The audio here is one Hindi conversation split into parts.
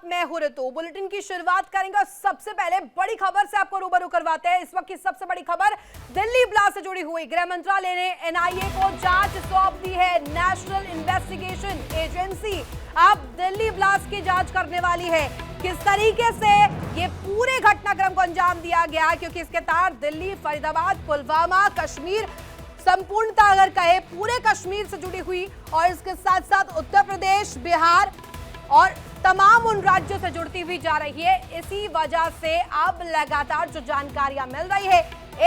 मैं हूं ऋतु। बुलेटिन की शुरुआत करेंगे और सबसे पहले बड़ी खबर से आपको रूबरू करवाते हैं। इस वक्त की सबसे बड़ी खबर दिल्ली ब्लास्ट से जुड़ी हुई। गृह मंत्रालय ने एनआईए को जांच सौंप दी है। नेशनल इन्वेस्टिगेशन एजेंसी अब दिल्ली ब्लास्ट की जांच करने वाली है। किस तरीके से ये पूरे घटनाक्रम को अंजाम दिया गया, क्योंकि इसके तार दिल्ली, फरीदाबाद, पुलवामा, कश्मीर, संपूर्णता अगर कहे पूरे कश्मीर से जुड़ी हुई और इसके साथ साथ उत्तर प्रदेश, बिहार और तमाम उन राज्यों से जुड़ती हुई जा रही है। इसी वजह से अब लगातार जो जानकारियां मिल रही है,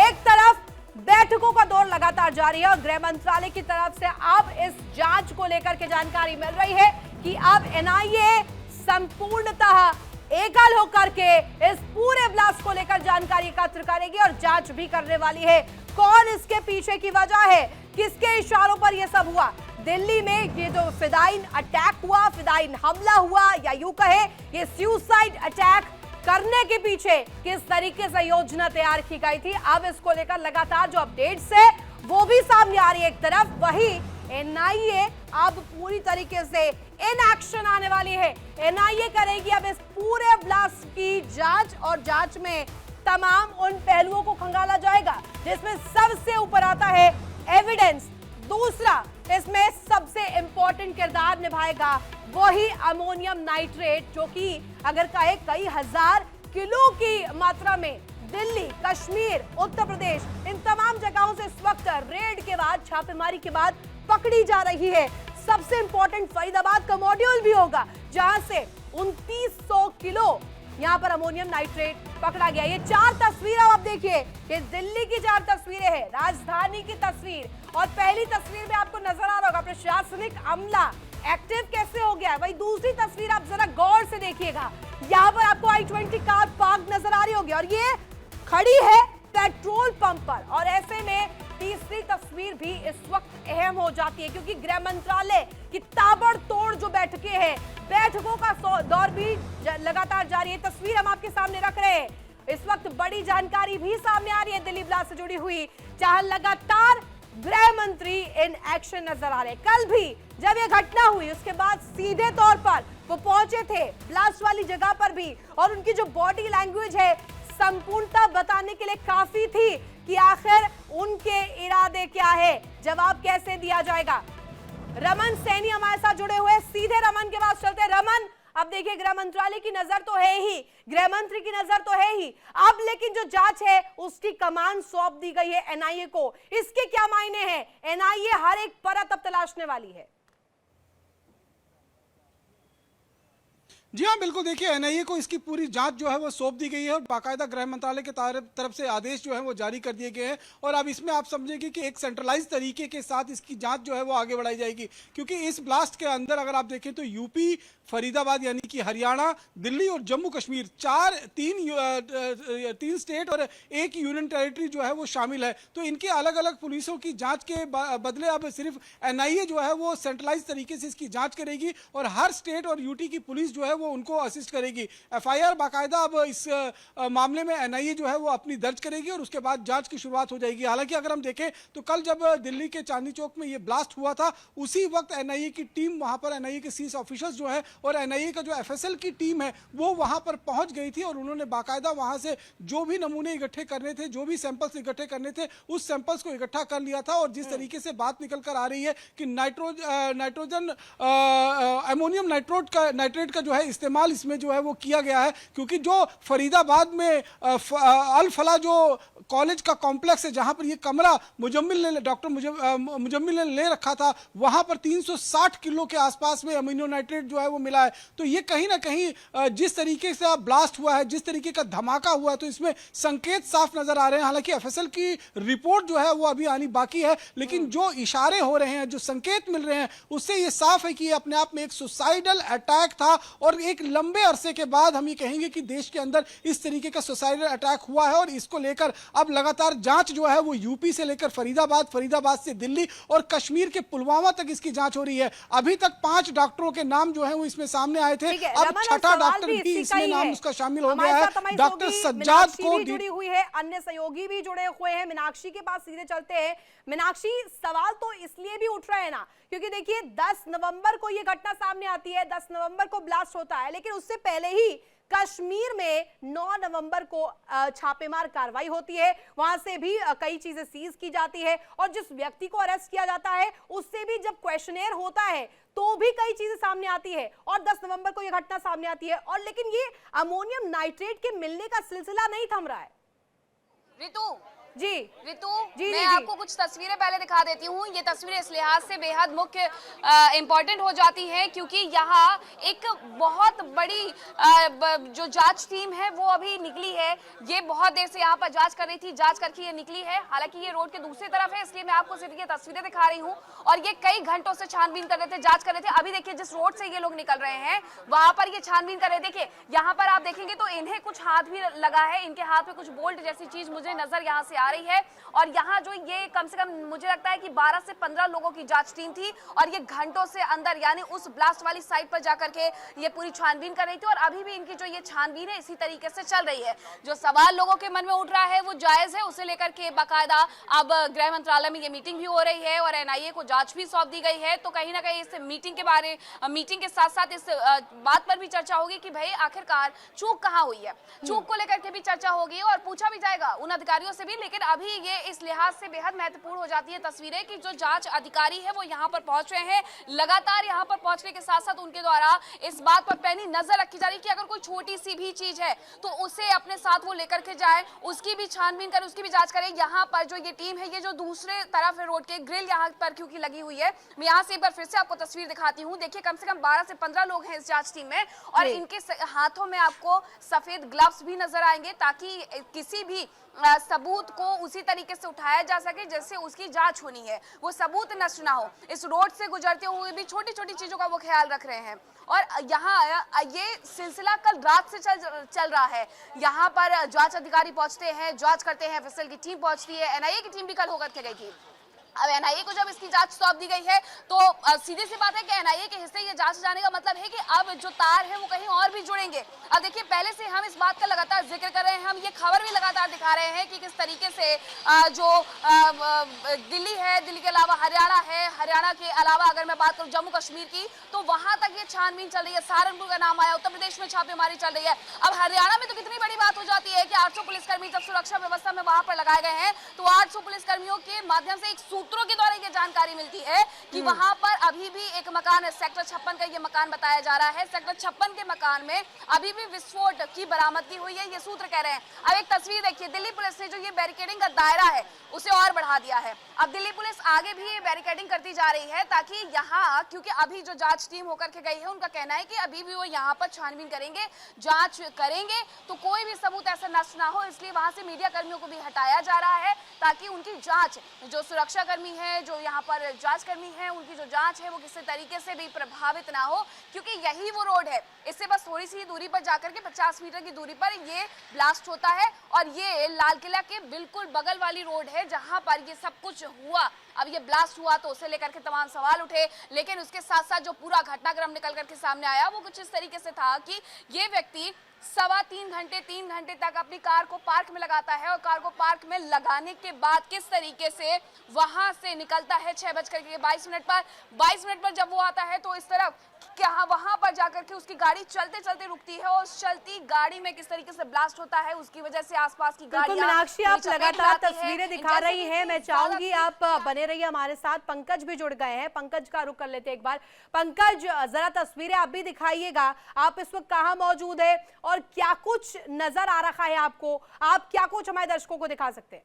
एक तरफ बैठकों का दौर लगातार जारी है और गृह मंत्रालय की तरफ से अब इस जांच को लेकर के जानकारी मिल रही है कि अब एनआईए संपूर्णतः एकल होकर के इस पूरे ब्लास्ट को लेकर जानकारी एकत्र करेगी और जांच भी करने वाली है। कौन इसके पीछे की वजह है, किसके इशारों पर यह सब हुआ, दिल्ली में ये जो फिदाइन अटैक हुआ, फिदाइन हमला हुआ, या यूं कहे ये सुसाइड अटैक करने के पीछे किस तरीके से योजना तैयार की गई थी, अब इसको लेकर लगातार जो अपडेट्स है वो भी सामने आ रही है। एक तरफ वही एनआईए अब पूरी तरीके से इन एक्शन आने वाली है। एनआईए करेगी अब इस पूरे ब्लास्ट की जांच और जांच में तमाम उन पहलुओं को खंगाला जाएगा जिसमें सबसे ऊपर आता है एविडेंस। दूसरा, इसमें सबसे इंपॉर्टेंट किरदार निभाएगा वही अमोनियम नाइट्रेट, जो कि अगर कहे कई हजार किलो की मात्रा में दिल्ली, कश्मीर, उत्तर प्रदेश, इन तमाम जगहों से इस वक्त रेड के बाद, छापेमारी के बाद पकड़ी जा रही है। सबसे इंपॉर्टेंट फरीदाबाद का मॉड्यूल भी होगा जहां से 2900 किलो यहाँ पर अमोनियम नाइट्रेट पकड़ा गया। ये 4 तस्वीरें आप देखिए, ये दिल्ली की 4 तस्वीरें हैं, राजधानी की तस्वीर, और पहली तस्वीर में आपको नजर आ रहा होगा प्रशासनिक अमला एक्टिव कैसे हो गया है। वही दूसरी तस्वीर आप जरा गौर से देखिएगा, यहाँ पर आपको I-20 कार पार्क नजर आ रही होगी और ये खड़ी है पेट्रोल पंप पर। और ऐसे में तीसरी तस्वीर भी इस वक्त अहम हो जाती है, क्योंकि गृह मंत्रालय की ताबड़तोड़ जो बैठकें हैं, बैठकों का दौर भी लगातार जारी है। तस्वीर हम आपके सामने रख रहे हैं। इस वक्त बड़ी जानकारी भी सामने आ रही है दिल्ली ब्लास्ट से जुड़ी हुई, जहां लगातार गृह मंत्री इन एक्शन नजर आ रहे हैं। कल भी जब यह घटना हुई उसके बाद सीधे तौर पर वो पहुंचे थे ब्लास्ट वाली जगह पर भी, और उनकी जो बॉडी लैंग्वेज है संपूर्णता बताने के लिए काफी थी कि आखिर उनके इरादे क्या है, जवाब कैसे दिया जाएगा। रमन सैनी हमारे साथ जुड़े हुए, सीधे रमन के पास चलते हैं। रमन, अब देखिए गृह मंत्रालय की नजर तो है ही, गृह मंत्री की नजर तो है ही, अब लेकिन जो जांच है उसकी कमान सौंप दी गई है एनआईए को। इसके क्या मायने हैं? एनआईए हर एक परत अब तलाशने वाली है। जी हाँ, बिल्कुल। देखिए, एनआईए को इसकी पूरी जांच जो है वो सौंप दी गई है और बाकायदा गृह मंत्रालय के तरफ से आदेश जो है वो जारी कर दिए गए हैं। और अब इसमें आप समझेंगे कि एक सेंट्रलाइज तरीके के साथ इसकी जांच जो है वो आगे बढ़ाई जाएगी, क्योंकि इस ब्लास्ट के अंदर अगर आप देखें तो यूपी, फरीदाबाद यानी कि हरियाणा, दिल्ली और जम्मू कश्मीर, तीन स्टेट और एक यूनियन टेरिटरी जो है वो शामिल है। तो इनके अलग अलग पुलिसों की जांच के बदले अब सिर्फ एनआईए जो है वो सेंट्रलाइज तरीके से इसकी जांच करेगी और हर स्टेट और यूटी की पुलिस जो है वो उनको असिस्ट करेगी। एफआईआर बाकायदा अब इस मामले में एनआईए जो है वो अपनी दर्ज करेगी और उसके बाद जांच की शुरुआत हो जाएगी। हालांकि अगर हम देखें तो कल जब दिल्ली के चांदनी चौक में ये ब्लास्ट हुआ था, उसी वक्त एनआईए की टीम वहां पर, एनआईए के सीनियर ऑफिसर्स जो है और एनआईए का जो एफएसएल की टीम है वो वहां पर पहुंच गई थी और उन्होंने बाकायदा वहां से जो भी नमूने इकट्ठे करने थे, जो भी सैंपल्स इकट्ठे करने थे, उस सैंपल्स को इकट्ठा कर लिया था। और जिस तरीके से बात निकल कर आ रही है कि नाइट्रोजन अमोनियम नाइट्रेट का जो है इस्तेमाल इसमें जो है वो किया गया है, क्योंकि जो फरीदाबाद में अल फला जो कॉलेज का कॉम्प्लेक्स है जहां पर ये कमरा डॉक्टर मुजम्मिल ने ले रखा था, वहां पर 360 किलो के आसपास में अमीनो नाइट्रेट जो है वो मिला है। तो ये कहीं ना कहीं जिस तरीके से ब्लास्ट हुआ है, जिस तरीके का धमाका हुआ है, तो इसमें संकेत साफ नजर आ रहे हैं। हालांकि एफएसएल की रिपोर्ट जो है वो अभी आनी बाकी है, लेकिन जो इशारे हो रहे हैं, जो संकेत मिल रहे हैं, उससे ये साफ है कि ये अपने आप में एक सुसाइडल अटैक था। और एक लंबे अरसे के बाद हम ये कहेंगे कि देश के अंदर इस तरीके का सुसाइडल अटैक हुआ है और इसको लेकर अब लगातार जांच जो है वो यूपी से लेकर फरीदाबाद, फरीदाबाद से दिल्ली और कश्मीर के पुलवामा तक इसकी जांच हो रही है। अभी तक 5 डॉक्टरों के नाम जो है वो इसमें सामने आए थे, अब 6ठा डॉक्टर भी इसमें नाम उसका शामिल हो गया है। डॉक्टर सज्जाद को जुड़ी हुई है, अन्य सहयोगी भी जुड़े हुए हैं। मीनाक्षी के पास सीधे चलते हैं। मीनाक्षी, सवाल तो इसलिए भी उठ रहा है ना, क्योंकि देखिए 10 नवंबर को ये घटना सामने आती है, 10 नवंबर को ब्लास्ट होता है, लेकिन उससे पहले ही कश्मीर में 9 नवंबर को छापेमार कार्रवाई होती है। वहां से भी कई चीजें सीज की जाती है और जिस व्यक्ति को अरेस्ट किया जाता है उससे भी जब क्वेश्चनेयर होता है तो भी कई चीजें सामने आती है और 10 नवंबर को यह घटना सामने आती है। और लेकिन ये अमोनियम नाइट्रेट के मिलने का सिलसिला नहीं थम रहा है। रितु जी रितु जी, मैं जी, आपको कुछ तस्वीरें पहले दिखा देती हूँ। ये तस्वीरें इस लिहाज से बेहद मुख्य इम्पोर्टेंट हो जाती हैं क्योंकि यहाँ एक बहुत बड़ी जो जांच टीम है वो अभी निकली है। ये बहुत देर से यहाँ पर जांच कर रही थी, जांच करके ये निकली है। हालांकि ये रोड के दूसरी तरफ है, इसलिए मैं आपको सिर्फ ये तस्वीरें दिखा रही हूँ। और ये कई घंटों से छानबीन कर रहे थे, जांच कर रहे थे। अभी देखिए जिस रोड से ये लोग निकल रहे हैं वहां पर ये छानबीन कर रहे हैं। देखिए यहाँ पर आप देखेंगे तो इन्हें कुछ हाथ भी लगा है, इनके हाथ में कुछ बोल्ट जैसी चीज मुझे नजर यहाँ से आ रही है। और यहाँ जो ये कम से कम मुझे लगता है कि 12 से 15 लोगों की जांच टीम थी और ये घंटों से अंदर यानी उस ब्लास्ट वाली साइट पर जाकर के ये पूरी छानबीन कर रही थी। और अभी भी इनकी जो ये छानबीन है इसी तरीके से चल रही है। जो सवाल लोगों के मन में उठ रहा है वो जायज है, उसे लेकर के बाकायदा अब गृह मंत्रालय में ये मीटिंग भी हो रही है और एनआईए को जांच भी सौंप दी गई है। तो कहीं ना कहीं इस मीटिंग के साथ साथ इस बात पर भी चर्चा होगी कि भाई आखिरकार चूक कहाँ हुई है। चूक को लेकर के भी चर्चा होगी और पूछा भी जाएगा उन अधिकारियों से भी। लेकिन अभी ये इस लिहाज से बेहद महत्वपूर्ण हो जाती है तस्वीरें कि जो जांच अधिकारी है वो यहाँ पर पहुंच रहे हैं। लगातार यहाँ पर पहुंचने के साथ साथ उनके द्वारा इस बात पर पैनी नजर रखी जा रही है कि अगर कोई छोटी सी भी चीज है तो उसे अपने साथ वो लेकर के जाए, उसकी भी छानबीन करे, उसकी भी जांच करे। यहाँ पर जो ये टीम है, ये जो दूसरे तरफ है रोड के ग्रिल यहाँ पर क्योंकि लगी हुई है, मैं यहाँ से एक बार फिर से आपको तस्वीर दिखाती हूँ। देखिए कम से कम 12 से 15 लोग हैं इस जांच टीम में और इनके हाथों में आपको सफेद ग्लव्स भी नजर आएंगे ताकि किसी भी सबूत को उसी तरीके से उठाया जा सके जैसे उसकी जांच होनी है, वो सबूत नष्ट ना हो। इस रोड से गुजरते हुए भी छोटी छोटी चीजों का वो ख्याल रख रहे हैं। और यहाँ ये सिलसिला कल रात से चल रहा है। यहाँ पर जांच अधिकारी पहुंचते हैं, जांच करते हैं, एफएसएल की टीम पहुंचती है, एनआईए की टीम भी कल होकर के गई थी। अब एनआईए को जब इसकी जांच सौंप दी गई है तो सीधी सी बात है कि एनआईए के हिस्से ये जांच जाने का मतलब है कि अब जो तार है वो कहीं और भी जुड़ेंगे। अब देखिए पहले से हम इस बात का लगातार जिक्र कर रहे हैं, हम ये खबर भी लगातार दिखा रहे हैं कि किस तरीके से जो दिल्ली है, दिल्ली के अलावा हरियाणा है, हरियाणा के अलावा अगर मैं बात करूं जम्मू कश्मीर की तो वहां तक ये छानबीन चल रही है। सहारनपुर का नाम आया, उत्तर प्रदेश में छापेमारी चल रही है। अब हरियाणा में तो कितनी बड़ी बात हो जाती है कि 800 पुलिसकर्मी जब सुरक्षा व्यवस्था में वहां पर लगाए गए हैं तो 800 पुलिसकर्मियों के माध्यम से एक सूत्रों के द्वारा ये जानकारी मिलती है कि वहां पर अभी भी एक मकान है, सेक्टर 56 का ये मकान बताया जा रहा है। सेक्टर 56 के मकान में अभी भी विस्फोट की बरामदगी हुई है, ये सूत्र कह रहे हैं। अब एक तस्वीर देखिए, दिल्ली पुलिस ने जो ये बैरिकेडिंग का दायरा है उसे और बढ़ा दिया है। अब दिल्ली पुलिस आगे भी ये बैरिकेडिंग करती जा रही है ताकि यहाँ, क्योंकि अभी जो जांच टीम होकर के गई है उनका कहना है कि अभी भी वो यहाँ पर छानबीन करेंगे, जांच करेंगे तो कोई भी सबूत ऐसा नष्ट ना हो, इसलिए वहां से मीडिया कर्मियों को भी हटाया जा रहा है ताकि उनकी जांच, जो सुरक्षा कर्मी है, जो यहाँ पर जांच कर्मी है, उनकी जो जांच है वो किसी तरीके से भी प्रभावित ना हो। क्योंकि यही वो रोड है, इससे बस थोड़ी सी दूरी पर जाकर के 50 मीटर की दूरी पर ये ब्लास्ट होता है और ये लाल किला के बिल्कुल बगल वाली रोड है जहां पर ये सब कुछ हुआ। अब ये ब्लास्ट हुआ तो उसे लेकर के तमाम सवाल उठे, लेकिन उसके साथ साथ जो पूरा घटनाक्रम निकल करके सामने आया वो कुछ इस तरीके से था कि ये व्यक्ति 3 घंटे तक अपनी कार को पार्क में लगाता है और कार को पार्क में लगाने के बाद किस तरीके से वहां से निकलता है 6:22 पर। 22 मिनट पर जब वो आता है तो इस तरफ वहां पर जाकर के उसकी गाड़ी चलते चलते रुकती है और चलती गाड़ी में किस तरीके से ब्लास्ट होता है, उसकी वजह से आसपास की गाड़ियां। मीनाक्षी, आप लगातार तस्वीरें दिखा रही हैं, मैं चाहूंगी आप बने रहिए हमारे साथ। पंकज भी जुड़ गए हैं, पंकज का रुख कर लेते हैं एक बार। पंकज, जरा तस्वीरें आप भी दिखाइएगा, आप इस वक्त कहाँ मौजूद है और क्या कुछ नजर आ रहा है आपको, आप क्या कुछ हमारे दर्शकों को दिखा सकते हैं?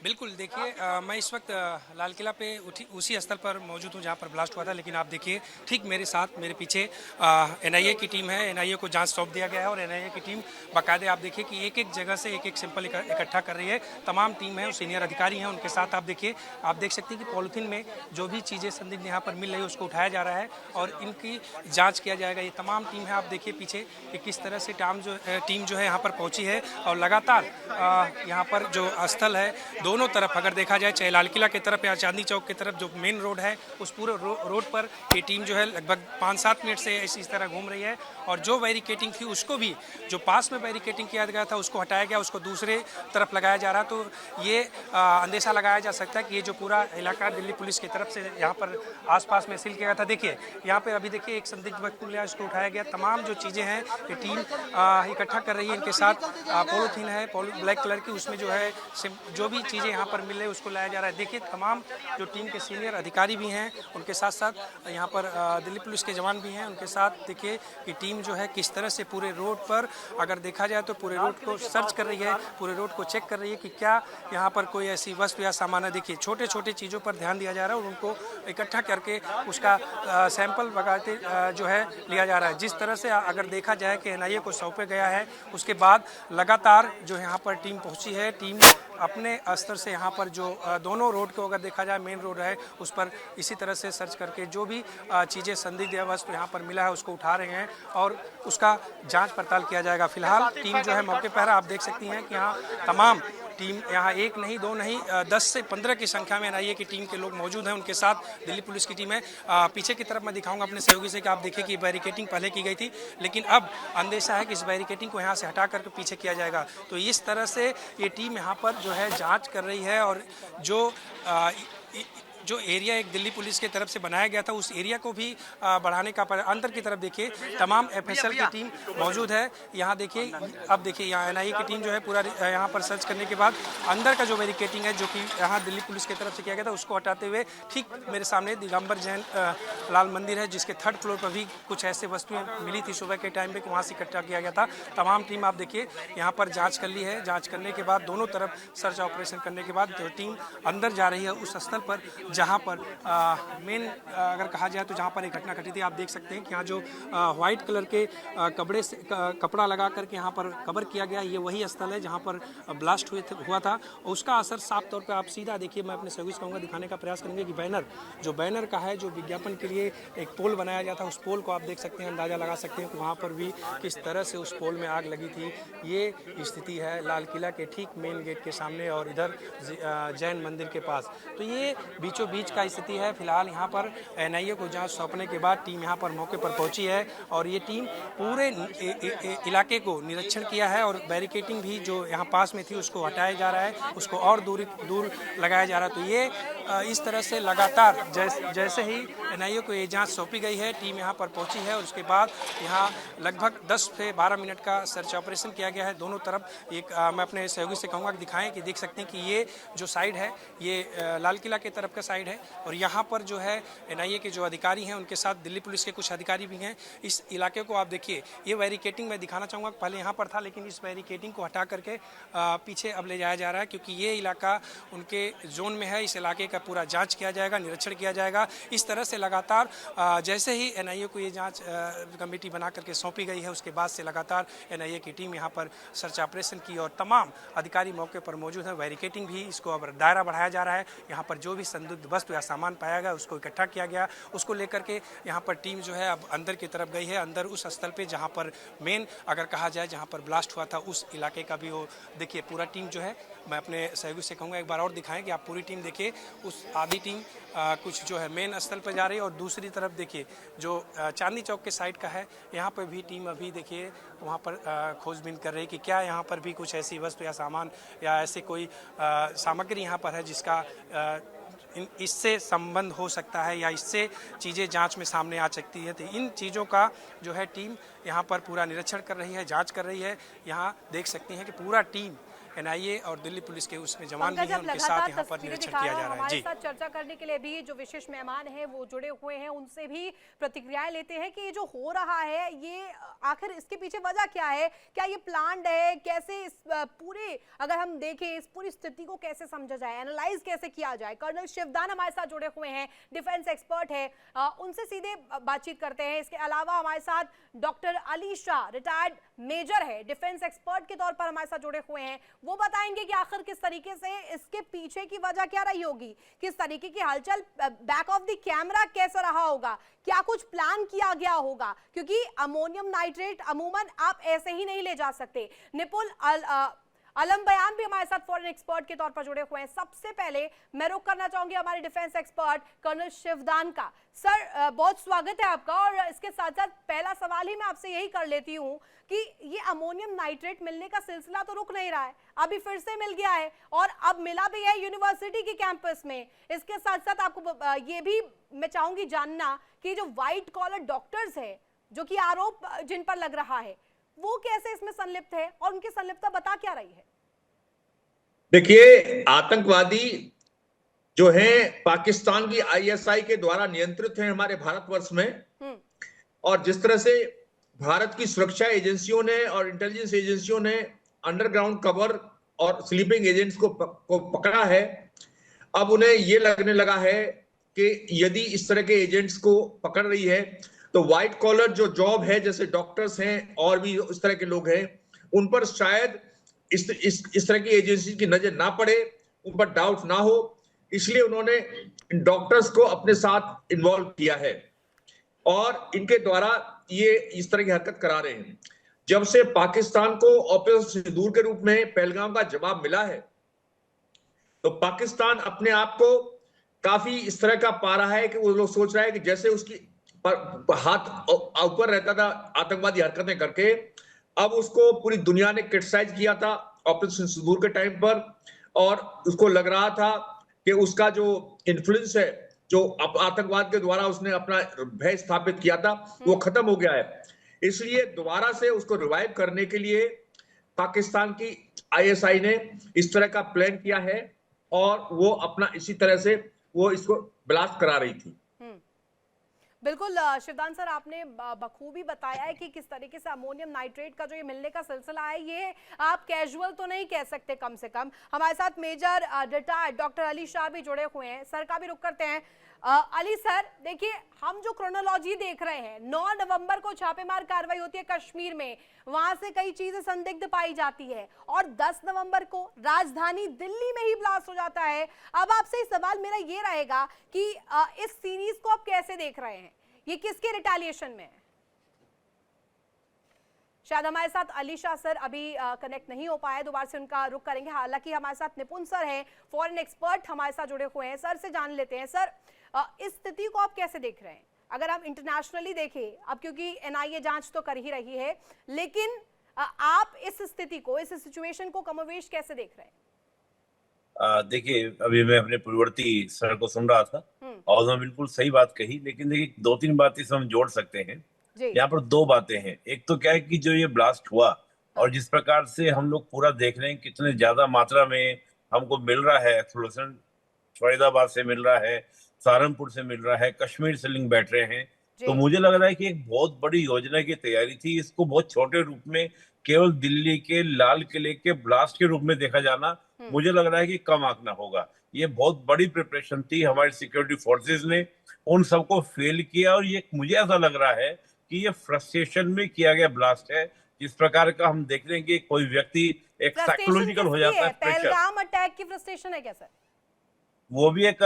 बिल्कुल देखिए मैं इस वक्त लाल किला पे उसी स्थल पर मौजूद हूँ जहाँ पर ब्लास्ट हुआ था। लेकिन आप देखिए ठीक मेरे साथ, मेरे पीछे एनआईए की टीम है। एनआईए को जांच सौंप दिया गया है और एनआईए की टीम बाकायदे आप देखिए कि एक एक जगह से एक एक सैंपल इकट्ठा कर रही है। तमाम टीम है, सीनियर अधिकारी हैं, उनके साथ आप देखिए, आप देख सकते हैं कि पॉलीथीन में जो भी चीज़ें संदिग्ध यहाँ पर मिल रही है उसको उठाया जा रहा है और इनकी जाँच किया जाएगा। ये तमाम टीम है, आप देखिए पीछे कि किस तरह से टीम जो है यहाँ पर पहुँची है और लगातार यहाँ पर जो स्थल है, 2 दोनों तरफ अगर देखा जाए, चाहे लाल किला की तरफ या चांदनी चौक की तरफ जो मेन रोड है, उस पूरे रोड पर ये टीम जो है लगभग 5-7 मिनट से इस तरह घूम रही है। और जो बैरिकेटिंग थी उसको भी, जो पास में बैरिकेटिंग किया गया था उसको हटाया गया, उसको दूसरे तरफ लगाया जा रहा। तो ये अंदेशा लगाया जा सकता है कि ये जो पूरा इलाका दिल्ली पुलिस की तरफ से यहाँ पर आसपास में सील किया गया था। देखिए यहाँ पे अभी देखिए एक संदिग्ध व्यक्ति लिया, इसको उठाया गया। तमाम जो चीज़ें हैं ये टीम इकट्ठा कर रही है। इनके साथ पॉलीथीन है ब्लैक कलर की, उसमें जो है जो भी चीज़ें यहाँ पर मिल रही है उसको लाया जा रहा है। देखिए तमाम जो टीम के सीनियर अधिकारी भी हैं, उनके साथ साथ यहाँ पर दिल्ली पुलिस के जवान भी हैं। उनके साथ देखिए कि टीम जो है किस तरह से पूरे रोड पर, अगर देखा जाए तो पूरे रोड को सर्च कर रही है, पूरे रोड को चेक कर रही है कि क्या यहाँ पर कोई ऐसी वस्तु या सामान है। देखिए छोटे छोटे चीज़ों पर ध्यान दिया जा रहा है और उनको इकट्ठा करके उसका सैंपल वगैरह जो है लिया जा रहा है। जिस तरह से अगर देखा जाए कि एनआईए को सौंपे गया है, उसके बाद लगातार जो यहाँ पर टीम पहुँची है, टीम अपने स्तर से यहाँ पर जो दोनों रोड को अगर देखा जाए, मेन रोड है उस पर इसी तरह से सर्च करके जो भी चीज़ें संदिग्ध वस्तु यहाँ पर मिला है उसको उठा रहे हैं और उसका जांच पड़ताल किया जाएगा। फिलहाल टीम जो है मौके पर है। आप देख सकती हैं कि यहाँ तमाम टीम, यहाँ एक नहीं दो नहीं 10 से 15 की संख्या में एनआईए की टीम के लोग मौजूद हैं। उनके साथ दिल्ली पुलिस की टीम है। पीछे की तरफ मैं दिखाऊंगा अपने सहयोगी से कि आप देखिए कि बैरिकेटिंग पहले की गई थी, लेकिन अब अंदेशा है कि इस बैरिकेटिंग को यहाँ से हटा करके पीछे किया जाएगा। तो इस तरह से ये टीम यहाँ पर जो है जाँच कर रही है और जो एरिया एक दिल्ली पुलिस की तरफ से बनाया गया था उस एरिया को भी बढ़ाने का अंदर की तरफ देखिए तमाम एफएसएल की टीम मौजूद है। यहाँ देखिए, अब देखिए यहाँ एनआईए की टीम जो है पूरा यहाँ पर सर्च करने के बाद अंदर का जो बैरिकेटिंग है जो कि यहाँ दिल्ली पुलिस की तरफ से किया गया था उसको हटाते हुए ठीक मेरे सामने दिगंबर जैन लाल मंदिर है जिसके 3rd फ्लोर पर भी कुछ ऐसे वस्तुएं मिली थी सुबह के टाइम पे, वहाँ से इकट्ठा किया गया था। तमाम टीम आप देखिए यहाँ पर जाँच कर ली है। जाँच करने के बाद दोनों तरफ सर्च ऑपरेशन करने के बाद जो टीम अंदर जा रही है उस स्थल पर जहाँ पर मेन अगर कहा जाए तो जहाँ पर एक घटना घटी थी। आप देख सकते हैं कि यहाँ जो व्हाइट कलर के कपड़ा लगा करके यहाँ पर कवर किया गया, ये वही स्थल है जहाँ पर ब्लास्ट हुआ था। उसका असर साफ तौर पे आप सीधा देखिए, मैं अपने सहयोगी से कहूँगा दिखाने का प्रयास करेंगे कि बैनर का है जो विज्ञापन के लिए एक पोल बनाया गया था, उस पोल को आप देख सकते हैं, अंदाज़ा लगा सकते हैं कि वहाँ पर भी किस तरह से उस पोल में आग लगी थी। ये स्थिति है लाल किला के ठीक मेन गेट के सामने और इधर जैन मंदिर के पास। तो ये बीचों बीच का स्थिति है। फिलहाल यहाँ पर एनआईए को जांच सौंपने के बाद टीम यहाँ पर मौके पर पहुंची है और ये टीम पूरे इलाके को निरीक्षण किया है और बैरिकेटिंग भी जो यहाँ पास में थी उसको हटाया जा रहा है, उसको और दूर लगाया जा रहा है। तो ये इस तरह से लगातार जैसे ही एनआईए को ये जांच सौंपी गई है, टीम यहाँ पर पहुंची है और उसके बाद यहाँ लगभग 10 से 12 मिनट का सर्च ऑपरेशन किया गया है दोनों तरफ। एक मैं अपने सहयोगी से कहूँगा कि दिखाएं कि देख सकते हैं कि ये जो साइड है ये लाल किला के तरफ का साइड है और यहाँ पर जो है एनआईए के जो अधिकारी हैं उनके साथ दिल्ली पुलिस के कुछ अधिकारी भी हैं। इस इलाके को आप देखिए, ये बैरिकेटिंग मैं दिखाना चाहूँगा, पहले यहाँ पर था लेकिन इस बैरिकेटिंग को हटा करके पीछे अब ले जाया जा रहा है क्योंकि ये इलाका उनके जोन में है। इस इलाके का पूरा जांच किया जाएगा, निरीक्षण किया जाएगा। इस तरह से लगातार जैसे ही एनआईए को ये जांच कमेटी बना करके सौंपी गई है उसके बाद से लगातार एनआईए की टीम यहाँ पर सर्च ऑपरेशन की और तमाम अधिकारी मौके पर मौजूद हैं। बैरिकेटिंग भी इसको अब दायरा बढ़ाया जा रहा है। यहाँ पर जो भी संदिग्ध वस्तु या सामान पाया गया उसको इकट्ठा किया गया, उसको लेकर के यहाँ पर टीम जो है अब अंदर की तरफ गई है। अंदर उस स्थल पे जहाँ पर मेन अगर कहा जाए जहाँ पर ब्लास्ट हुआ था उस इलाके का भी वो देखिए पूरा टीम जो है, मैं अपने सहयोगी से कहूँगा एक बार और दिखाएं कि आप पूरी टीम देखिए। उस आधी टीम कुछ जो है मेन स्थल पर जा रही है और दूसरी तरफ देखिए जो चांदनी चौक के साइड का है यहाँ पर भी टीम अभी देखिए वहाँ पर खोजबीन कर रही है कि क्या यहाँ पर भी कुछ ऐसी वस्तु या सामान या ऐसे कोई सामग्री यहाँ पर है जिसका इससे संबंध हो सकता है या इससे चीज़ें जांच में सामने आ सकती है। तो इन चीज़ों का जो है टीम यहाँ पर पूरा निरीक्षण कर रही है, जांच कर रही है। यहाँ देख सकते हैं कि पूरा टीम एनआईए और दिल्ली पुलिस के उसमें जवान भी हैं, उनके साथ यहाँ पर निरीक्षण किया जा रहा है। हमारे साथ चर्चा करने के लिए भी जो विशेष मेहमान हैं वो जुड़े हुए हैं, उनसे भी प्रतिक्रियाएं लेते हैं कि ये जो हो रहा है ये आखिर इसके पीछे वजह क्या है, क्या ये प्लान्ड है, कैसे इस पूरे अगर हम देखें इस पूरी स्थिति को कैसे समझा जाए, एनालाइज कैसे किया जाए। कर्नल शिवदान हमारे साथ जुड़े हुए हैं, डिफेंस एक्सपर्ट है, उनसे सीधे बातचीत करते हैं। इसके अलावा हमारे साथ doctor Ali Shah retired major है, डिफेंस एक्सपर्ट के तौर पर हमारे साथ जुड़े हुए हैं। वो बताएंगे कि आखिर किस तरीके से इसके पीछे की वजह क्या रही होगी, किस तरीके की हलचल बैक ऑफ द कैमरा कैसा रहा होगा, क्या कुछ प्लान किया गया होगा, क्योंकि अमोनियम नाइट्रेट अमूमन आप ऐसे ही नहीं ले जा सकते। निपुल अलम बयान भी हमारे साथ फॉरेन एक्सपर्ट के तौर पर जुड़े हुए हैं। सबसे पहले मैं रुख करना चाहूंगी हमारे डिफेंस एक्सपर्ट कर्नल शिवदान का। सर बहुत स्वागत है आपका, और इसके साथ साथ पहला सवाल ही मैं आपसे यही कर लेती हूँ कि ये अमोनियम नाइट्रेट मिलने का सिलसिला तो रुक नहीं रहा है, अभी फिर से मिल गया है और अब मिला भी है यूनिवर्सिटी के कैंपस में। इसके साथ साथ आपको ये भी मैं चाहूंगी जानना कि जो व्हाइट कॉलर डॉक्टर्स है, जो कि आरोप जिन पर लग रहा है, वो कैसे इसमें संलिप्त है और उनकी संलिप्तता बता क्या रही है? देखिए, आतंकवादी जो है पाकिस्तान की आईएसआई के द्वारा नियंत्रित हैं हमारे भारतवर्ष में, और जिस तरह से भारत की सुरक्षा एजेंसियों ने और इंटेलिजेंस एजेंसियों ने अंडरग्राउंड कवर और स्लीपिंग एजेंट्स को पकड़ा है, अब उन्हें यह लगने लगा है कि यदि इस तरह के एजेंट्स को पकड़ रही है तो व्हाइट कॉलर जो जॉब है, जैसे डॉक्टर्स हैं और भी इस तरह के लोग हैं, उन पर शायद इस तरह की एजेंसी की नजर ना पड़े, उन पर डाउट ना हो, इसलिए उन्होंने डॉक्टर्स को अपने साथ इन्वॉल्व किया है और इनके द्वारा ये इस तरह की हरकत करा रहे हैं। जब से पाकिस्तान को ऑपरेशन सिंदूर के रूप में पहलगाम का जवाब मिला है, तो पाकिस्तान अपने आप को काफी इस तरह का पा रहा है कि वो लोग सोच रहा है कि जैसे उसकी हाथ ऊपर रहता था आतंकवादी हरकतें करके, अब उसको पूरी दुनिया ने क्रिटिसाइज किया था ऑपरेशन सिंदूर के टाइम पर, और उसको लग रहा था कि उसका जो इन्फ्लुएंस है, जो आतंकवाद के द्वारा उसने अपना भय स्थापित किया था, वो खत्म हो गया है। इसलिए दोबारा से उसको रिवाइव करने के लिए पाकिस्तान की आईएसआई ने इस तरह का प्लान किया है और वो अपना इसी तरह से वो इसको ब्लास्ट करा रही थी। बिल्कुल शिवदान सर, आपने बखूबी बताया है कि किस तरीके से अमोनियम नाइट्रेट का जो ये मिलने का सिलसिला है, ये आप कैजुअल तो नहीं कह सकते। कम से कम हमारे साथ major retired doctor Ali Shah भी जुड़े हुए हैं, सर का भी रुख करते हैं। अली सर, देखिए हम जो क्रोनोलॉजी देख रहे हैं, 9 नवंबर को छापेमार कार्रवाई होती है कश्मीर में, वहां से कई चीजें संदिग्ध पाई जाती है, और 10 नवंबर को राजधानी दिल्ली में ही ब्लास्ट हो जाता है। अब आपसे सवाल मेरा ये रहेगा कि इस सीरीज को आप कैसे देख रहे हैं, ये किसके रिटेलिएशन में है? शायद हमारे साथ अली शाह सर अभी कनेक्ट नहीं हो पाए, दोबारा से उनका रुख करेंगे। हालांकि हमारे साथ निपुण सर हैं, फॉरेन एक्सपर्ट हमारे साथ जुड़े हुए हैं, सर से जान लेते हैं। सर, इस स्थिति को आप कैसे देख रहे हैं? अगर आप इंटरनेशनली देखें, अब क्योंकि एनआईए जांच तो कर ही रही है, लेकिन आप इस स्थिति को, इस सिचुएशन को कमोवेश कैसे देख रहे हैं? देखिए, अभी मैं अपने पूर्ववर्ती सर को सुन रहा था और उन्होंने बिल्कुल सही बात कही, लेकिन देखिए 2-3 बातें हम जोड़ सकते हैं। यहाँ पर 2 बातें हैं। एक तो क्या है कि जो ये ब्लास्ट हुआ और जिस प्रकार से हम लोग पूरा देख रहे हैं, कितने ज्यादा मात्रा में हमको मिल रहा है, एक्सप्लोजन फरीदाबाद से मिल रहा है, सहारनपुर से मिल रहा है, कश्मीर से लिंक बैठ रहे हैं, तो मुझे लग रहा है कि एक बहुत बड़ी योजना की तैयारी थी। इसको बहुत छोटे रूप में केवल दिल्ली के लाल किले के ब्लास्ट के रूप में देखा जाना मुझे लग रहा है कि कम आंकना होगा। ये बहुत बड़ी प्रिपरेशन थी, हमारी सिक्योरिटी फोर्सेस ने उन सबको फेल किया, और ये मुझे ऐसा लग रहा है कि ये फ्रस्ट्रेशन में किया गया ब्लास्ट है। जिस प्रकार का हम देख रहे हैं कि कोई व्यक्ति एक साइकोलॉजिकल हो जाता है, पहलगाम अटैक की फ्रस्ट्रेशन है क्या सर? वो भी एक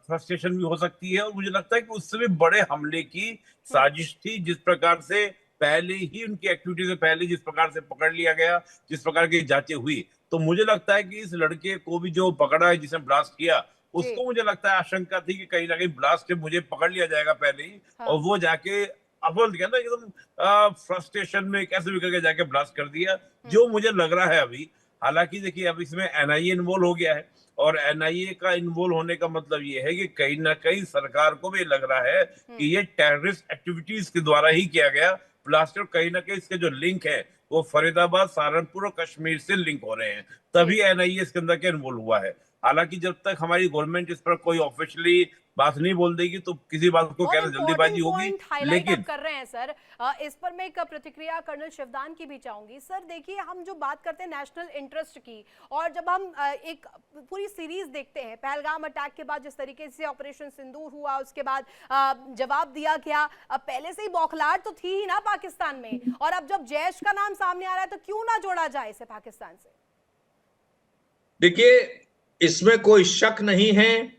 फ्रस्ट्रेशन भी हो सकती है, और मुझे लगता है कि उससे भी बड़े हमले की साजिश थी। जिस प्रकार से पहले ही उनकी एक्टिविटी से पहले जिस प्रकार से पकड़ लिया गया, जिस प्रकार की जांचें हुई, तो मुझे लगता है कि इस लड़के को भी जो पकड़ा है, जिसने ब्लास्ट किया, उसको मुझे लगता है आशंका थी कि कहीं ना कहीं ब्लास्ट से मुझे पकड़ लिया जाएगा पहले ही, और वो जाके अव्वल क्या ना एकदम फ्रस्ट्रेशन में कैसे भी करके जाके ब्लास्ट कर दिया, जो मुझे लग रहा है अभी। हालांकि देखिए, अब इसमें एनआईए इन्वॉल्व हो गया है, और एनआईए का इन्वॉल्व होने का मतलब ये है कि कहीं ना कहीं सरकार को भी लग रहा है कि ये टेररिस्ट एक्टिविटीज के द्वारा ही किया गया ब्लास्ट, और कहीं ना कहीं इसके जो लिंक है वो फरीदाबाद, सहारनपुर और कश्मीर से लिंक हो रहे हैं, तभी एनआईए इसके अंदर के इन्वॉल्व हुआ है। हालांकि जब तक हमारी गवर्नमेंट इस पर कोई ऑफिशियली बात नहीं बोल देगी, तो किसी बात को कहना जल्दीबाजी होगी। लेकिन कर रहे हैं सर, इस पर मैं एक प्रतिक्रिया कर्नल शिवदान की भी चाहूंगी। सर देखिए, हम जो बात करते हैं नेशनल इंटरेस्ट की, और जब हम एक पूरी सीरीज देखते हैं, पहलगाम अटैक के बाद जिस तरीके से ऑपरेशन सिंदूर हुआ, उसके बाद जवाब दिया गया, पहले से ही बौखलाहट तो थी ही ना पाकिस्तान में, और अब जब जैश का नाम सामने आ रहा है, तो क्यों ना जोड़ा जाए इसे पाकिस्तान से? देखिए, इसमें कोई शक नहीं है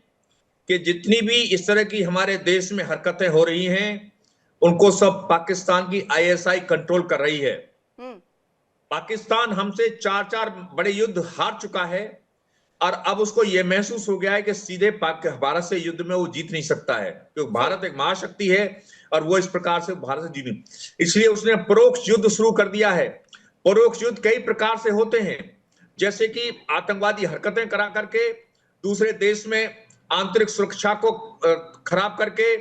कि जितनी भी इस तरह की हमारे देश में हरकतें हो रही हैं, उनको सब पाकिस्तान की आईएसआई कंट्रोल कर रही है। पाकिस्तान हमसे 4 बड़े युद्ध हार चुका है और अब उसको यह महसूस हो गया है कि सीधे भारत से युद्ध में वो जीत नहीं सकता है, क्योंकि भारत एक महाशक्ति है और वो इस प्रकार से भारत से जीत नहीं, इसलिए उसने परोक्ष युद्ध शुरू कर दिया है। परोक्ष युद्ध कई प्रकार से होते हैं, जैसे कि आतंकवादी हरकतें करा करके, दूसरे देश में आंतरिक सुरक्षा को खराब करके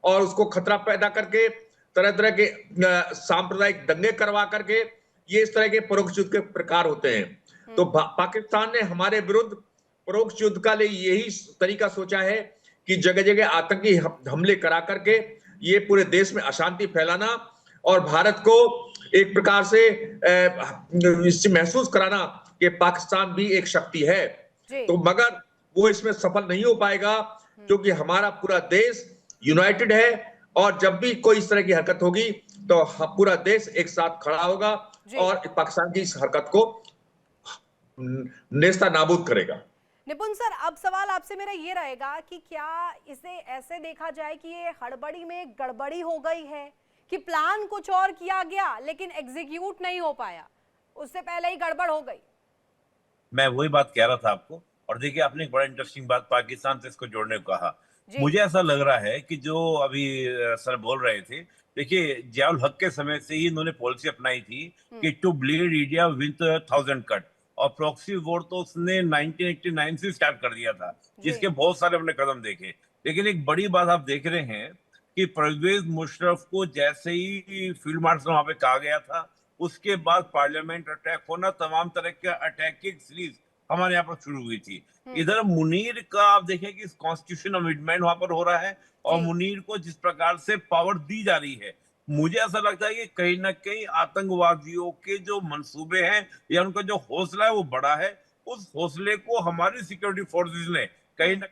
और उसको खतरा पैदा करके, तरह तरह के सांप्रदायिक दंगे करवा करके, ये इस तरह के परोक्ष युद्ध के प्रकार होते हैं। तो पाकिस्तान ने हमारे विरुद्ध परोक्ष युद्ध का लिए यही तरीका सोचा है कि जगह जगह आतंकी हमले करा करके ये पूरे देश में अशांति फैलाना और भारत को एक प्रकार से इससे महसूस कराना कि पाकिस्तान भी एक शक्ति है। तो मगर वो इसमें सफल नहीं हो पाएगा, क्योंकि हमारा पूरा देश यूनाइटेड है और जब भी कोई इस तरह की हरकत होगी तो पूरा देश एक साथ खड़ा होगा और पाकिस्तान की इस हरकत को नेस्ता नाबूद करेगा। निपुण सर, अब सवाल आपसे मेरा ये रहेगा कि क्या इसे ऐसे देखा जाए कि ये हड़बड़ी में गड़बड़ी हो गई है, कि प्लान कुछ और किया गया लेकिन एग्जीक्यूट नहीं हो पाया, उससे पहले ही गड़बड़ हो गई? मैं वही बात कह रहा था आपको। और देखिए, आपने एक बड़ा इंटरेस्टिंग बात पाकिस्तान से इसको जोड़ने को कहा। मुझे ऐसा लग रहा है कि जो अभी सर बोल रहे थे, देखिए जियाउल हक के समय से ही इन्होंने पॉलिसी अपनाई थी कि to bleed India with 1000 cut, और प्रॉक्सी वॉर तो उसने 1989 से स्टार्ट कर दिया था, जिसके बहुत सारे अपने कदम देखे। लेकिन एक बड़ी बात आप देख रहे हैं कि परवेज मुशर्रफ को जैसे ही फील्ड मार्शल वहां पे कहा गया था, उसके बाद पार्लियामेंट अटैक होना, तमाम तरह के अटैक की सीरीज हमारे यहाँ पर शुरू हुई थी। इधर मुनीर का आप देखें कि कॉन्स्टिट्यूशन अमेंडमेंट वहां पर हो रहा है और मुनीर को जिस प्रकार से पावर दी जा रही है, मुझे ऐसा लगता है कि कहीं ना कहीं आतंकवादियों के जो मंसूबे हैं या उनका जो हौसला है वो बड़ा है। उस हौसले को हमारी सिक्योरिटी फोर्सेस ने कहीं ना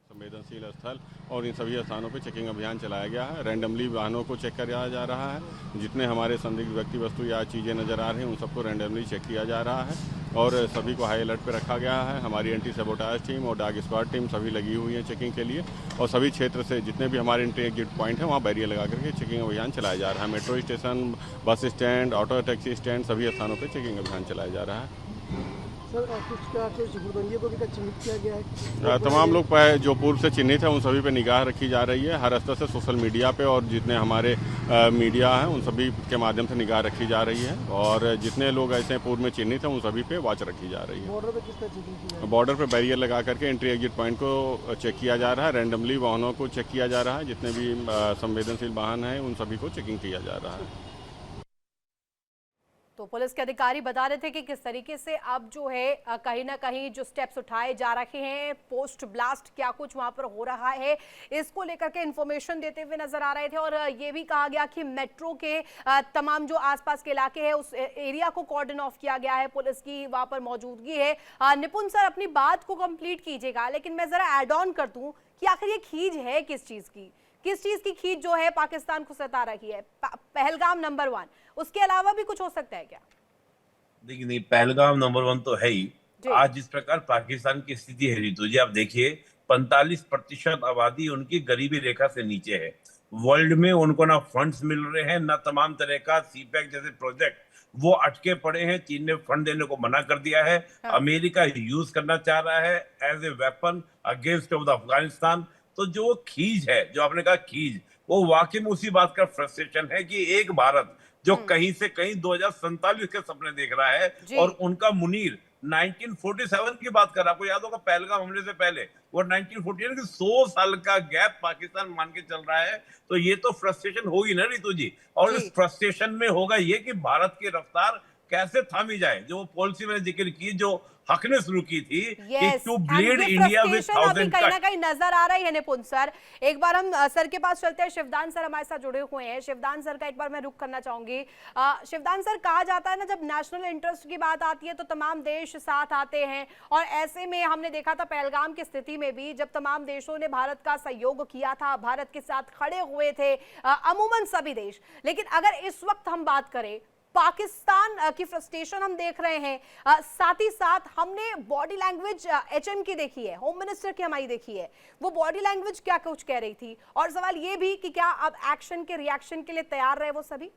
संवेदनशील स्थल और इन सभी स्थानों पर चेकिंग अभियान चलाया गया है। रैंडमली वाहनों को चेक किया जा रहा है। जितने हमारे संदिग्ध व्यक्ति वस्तु या चीज़ें नज़र आ रही हैं उन सबको रैंडमली चेक किया जा रहा है और सभी को हाई अलर्ट पर रखा गया है। हमारी एंटी सबोटाज टीम और डॉग स्क्वाड टीम सभी लगी हुई है चेकिंग के लिए, और सभी क्षेत्र से जितने भी हमारे एंट्री एग्जिट पॉइंट है वहाँ बैरियर लगा करके चेकिंग अभियान चलाया जा रहा है। Metro station, bus stand, auto taxi stand, सभी स्थानों पर चेकिंग अभियान चलाया जा रहा है। सर, कुछ जुगलबंदियों को भी चिन्हित किया गया है? तमाम लोग जो पूर्व से चिन्हित है उन सभी पे निगाह रखी जा रही है। हर स्तर से सोशल मीडिया पे और जितने हमारे मीडिया हैं उन सभी के माध्यम से निगाह रखी जा रही है, और जितने लोग ऐसे पूर्व में चिन्हित हैं उन सभी पे वॉच रखी जा रही है। बॉर्डर पे किस तरह चेकिंग की? बॉर्डर पे बैरियर लगा करके एंट्री एग्जिट पॉइंट को चेक किया जा रहा है। रैंडमली वाहनों को चेक किया जा रहा है। जितने भी संवेदनशील वाहन हैं उन सभी को चेकिंग किया जा रहा है। तो पुलिस के अधिकारी बता रहे थे कि किस तरीके से अब जो है कहीं ना कहीं जो स्टेप्स उठाए जा रहे हैं, पोस्ट ब्लास्ट क्या कुछ वहां पर हो रहा है इसको लेकर के इंफॉर्मेशन देते हुए नजर आ रहे थे। और ये भी कहा गया कि मेट्रो के तमाम जो आसपास के इलाके हैं उस एरिया को कॉर्डन ऑफ किया गया है, पुलिस की वहां पर मौजूदगी है। निपुण सर, अपनी बात को कंप्लीट कीजिएगा, लेकिन मैं जरा एड ऑन कर दूं कि आखिर ये खींच है किस चीज की खींच जो है पाकिस्तान को सता रही है? पहलगाम नंबर 1, उसके अलावा भी कुछ हो सकता है क्या? देखिए, नहीं, पहलगाम नंबर 1 तो है ही। आज जिस प्रकार पाकिस्तान की स्थिति है रितु जी, आप देखिए 45% आबादी उनकी गरीबी रेखा से नीचे है। वर्ल्ड में उनको ना फंड्स मिल रहे हैं, ना तमाम तरह का सीपैक जैसे प्रोजेक्ट, वो अटके पड़े हैं। चीन ने फंड देने को मना कर दिया है। अमेरिका यूज करना चाह रहा है as a weapon against of the Afghanistan. तो जो खींच है, जो आपने कहा खींच, वो वाकई में उसी बात का फ्रस्ट्रेशन है कि एक भारत जो कहीं से कहीं 2047 के सपने देख रहा है, और उनका मुनीर 1947 की बात कर रहा है। आपको याद होगा पहलगाम हमले से पहले वो 1948 की 100 साल का गैप पाकिस्तान मान के चल रहा है। तो ये तो फ्रस्ट्रेशन होगी ना रितु जी, और इस फ्रस्ट्रेशन में होगा ये कि भारत की रफ्तार कैसे थामी जाए। जो पॉलिसी मैंने जिक्र की, जो हक ने शुरू की थी कि टू ब्लीड इंडिया विद 1000 कहीं ना कहीं नजर आ रही है। निपुण सर, एक बार हम सर के पास चलते हैं। शिवदान सर हमारे साथ जुड़े हुए हैं। शिवदान सर का एक बार मैं रुख करना चाहूंगी। शिवदान सर, कहा जाता है ना, जब नेशनल इंटरेस्ट की बात आती है तो तमाम देश साथ आते हैं, और ऐसे में हमने देखा था पहलगाम की स्थिति में भी जब तमाम देशों ने भारत का सहयोग किया था, भारत के साथ खड़े हुए थे अमूमन सभी देश। लेकिन अगर इस वक्त हम बात करें, पाकिस्तान की फ्रस्ट्रेशन हम देख रहे हैं, साथ ही साथ हमने बॉडी लैंग्वेज एचएम की देखी है, होम मिनिस्टर की हमारी देखी है, वो बॉडी लैंग्वेज क्या कुछ कह रही थी। और सवाल ये भी कि क्या अब एक्शन के रिएक्शन के लिए तैयार रहे वो सभी?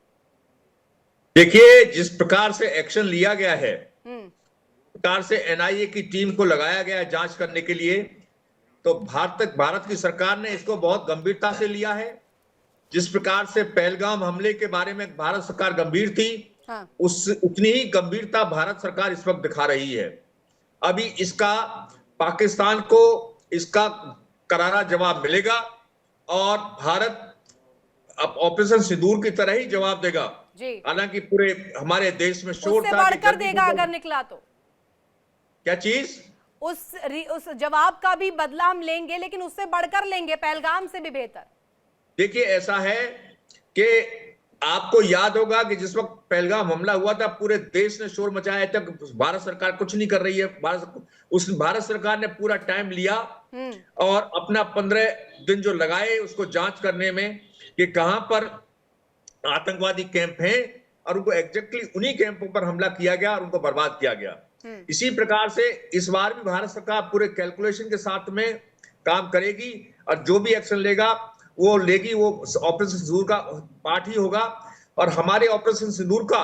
देखिए, जिस प्रकार से एक्शन लिया गया है, प्रकार से एनआईए की टीम को लगाया गया है जांच करने के लिए, तो भारत की सरकार ने इसको बहुत गंभीरता से लिया है। जिस प्रकार से पहलगाम हमले के बारे में भारत सरकार गंभीर थी, हाँ। उतनी ही गंभीरता भारत सरकार इस वक्त दिखा रही है। अभी इसका पाकिस्तान को इसका करारा जवाब मिलेगा और भारत अब ऑपरेशन सिंदूर की तरह ही जवाब देगा। हालांकि पूरे हमारे देश में शोर उससे था कि बढ़कर देगा अगर निकला तो। क्या चीज? उस जवाब का भी बदला हम लेंगे, लेकिन उससे बढ़कर लेंगे, पहलगाम से भी बेहतर। देखिए, ऐसा है कि आपको याद होगा कि जिस वक्त पहलगाम हमला हुआ था, पूरे देश ने शोर मचाया था कि भारत सरकार कुछ नहीं कर रही है। भारत सरकार ने पूरा टाइम लिया और अपना 15 दिन जो लगाए उसको जांच करने में कि कहां पर आतंकवादी कैंप हैं, और उनको एग्जैक्टली उन्हीं कैंपों पर हमला किया गया और उनको बर्बाद किया गया। इसी प्रकार से इस बार भी भारत सरकार पूरे कैलकुलेशन के साथ में काम करेगी और जो भी एक्शन लेगा वो लेगी, वो ऑपरेशन सिंदूर का पार्ट ही होगा। और हमारे ऑपरेशन सिंदूर का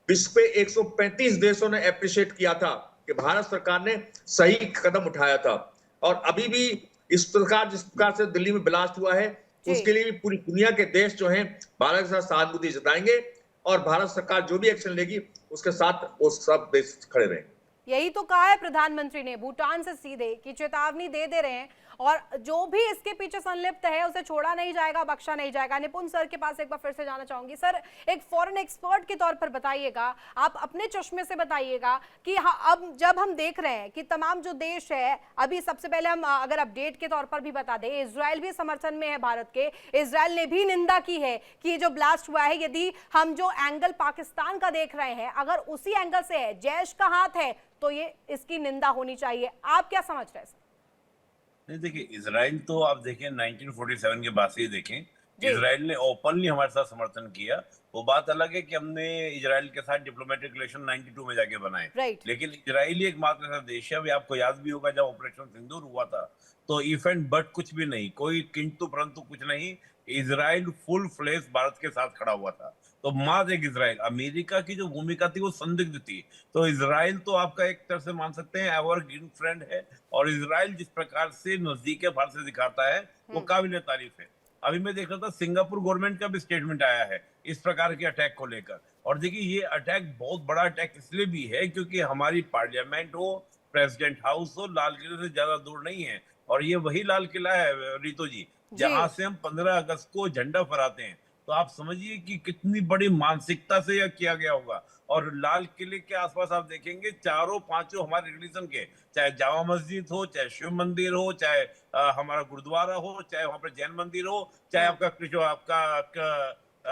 विश्व पे 135 देशों ने अप्रिशिएट किया था कि भारत सरकार ने सही कदम उठाया था। और अभी भी इस प्रकार जिस प्रकार से दिल्ली में ब्लास्ट हुआ है, उसके लिए भी पूरी दुनिया के देश जो हैं भारत के साथ सहानुभूति जताएंगे और भारत सरकार जो भी एक्शन लेगी उसके साथ वो सब देश खड़े रहेंगे। यही तो कहा है प्रधानमंत्री ने, भूटान से सीधे की चेतावनी दे रहे हैं, और जो भी इसके पीछे संलिप्त है उसे छोड़ा नहीं जाएगा, बख्शा नहीं जाएगा। निपुण सर के पास एक बार फिर से जाना चाहूंगी। सर, एक फॉरेन एक्सपर्ट के तौर पर बताइएगा, आप अपने चश्मे से बताइएगा कि अब जब हम देख रहे हैं कि तमाम जो देश है, अभी सबसे पहले हम अगर अपडेट के तौर पर भी बता दें, इजराइल भी समर्थन में है भारत के। इजराइल ने भी निंदा की है कि जो ब्लास्ट हुआ है, यदि हम जो एंगल पाकिस्तान का देख रहे हैं, अगर उसी एंगल से है, जैश का हाथ है, तो ये इसकी निंदा होनी चाहिए। आप क्या समझ रहे हैं? नहीं, देखिए, इजराइल तो आप देखें 1947 के बाद से ही देखें, इजराइल ने ओपनली हमारे साथ समर्थन किया। वो बात अलग है कि हमने इजराइल के साथ डिप्लोमेटिक रिलेशन 92 में जाके बनाए, लेकिन इजराइल एकमात्र ऐसा देश है, अभी आपको याद भी होगा जब ऑपरेशन सिंदूर हुआ था तो इफ एंड बट कुछ भी नहीं, कोई किंतु परंतु कुछ नहीं, इजराइल फुल फ्लेश भारत के साथ खड़ा हुआ था। तो माँ एक इजराइल, अमेरिका की जो भूमिका थी वो संदिग्ध थी, तो इजराइल तो आपका एक तरह से मान सकते हैं एवर ग्रीन फ्रेंड है। और इजराइल जिस प्रकार से नजदीक भारत से दिखाता है वो काबिल तारीफ है। अभी मैं देख रहा था सिंगापुर गवर्नमेंट का भी स्टेटमेंट आया है इस प्रकार के अटैक को लेकर। और देखिए, ये अटैक बहुत बड़ा अटैक इसलिए भी है क्योंकि हमारी पार्लियामेंट हो, प्रेसिडेंट हाउस हो, लाल किले से ज्यादा दूर नहीं है, और ये वही लाल किला है रीतो जी जहां से हम 15 अगस्त को झंडा फहराते हैं। तो आप समझिए कि कितनी बड़ी मानसिकता से यह किया गया होगा। और लाल किले के आसपास आप देखेंगे चारों पांचों हमारे रिलीजन के, चाहे जामा मस्जिद हो, चाहे शिव मंदिर हो, चाहे हमारा गुरुद्वारा हो, चाहे वहां पर जैन मंदिर हो, चाहे आपका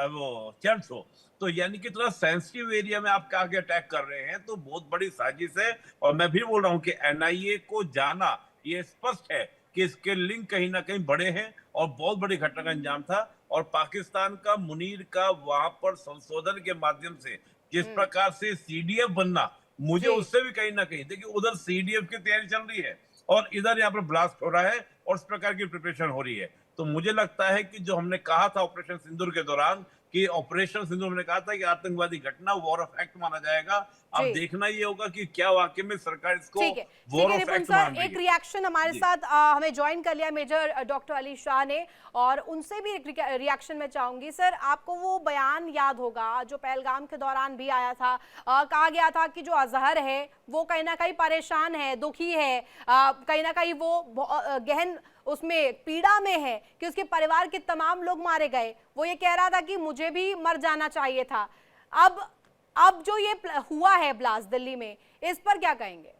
वो चर्च हो, तो यानी कि थोड़ा सेंसिटिव एरिया में आप आगे अटैक कर रहे हैं, तो बहुत बड़ी साजिश है। और मैं भी बोल रहा हूँ कि एनआईए को जाना ये स्पष्ट है कि इसके लिंक कहीं ना कहीं बड़े हैं और बहुत बड़ी घटना का अंजाम था। और पाकिस्तान का मुनीर का वहां पर संशोधन के माध्यम से जिस प्रकार से सीडीएफ बनना, मुझे उससे भी कहीं ना कहीं, देखिए, उधर सीडीएफ की तैयारी चल रही है और इधर यहाँ पर ब्लास्ट हो रहा है और इस प्रकार की प्रिपरेशन हो रही है। तो मुझे लगता है कि जो हमने कहा था ऑपरेशन सिंदूर के दौरान कि ऑपरेशन सिंदूर में कहा था कि आतंकवादी घटना वॉर ऑफ एक्ट माना जाएगा, अब देखना ये होगा कि क्या वाकई में सरकार इसको वॉर ऑफ एक्ट मान रही है। एक रिएक्शन हमारे साथ हमें ज्वाइन कर लिया मेजर डॉक्टर अली शाह ने, और उनसे भी एक रिएक्शन मैं चाहूंगी। सर, आपको वो बयान याद होगा जो पहलगाम के दौरान भी आया था, कहा गया था कि जो अजहर है वो कहीं ना कहीं परेशान है, दुखी है, कहीं ना कहीं वो गहन उसमें पीड़ा में है कि उसके परिवार के तमाम लोग मारे गए। वो ये कह रहा था कि मुझे भी मर जाना चाहिए था। अब जो ये हुआ है ब्लास्ट दिल्ली में, इस पर क्या कहेंगे?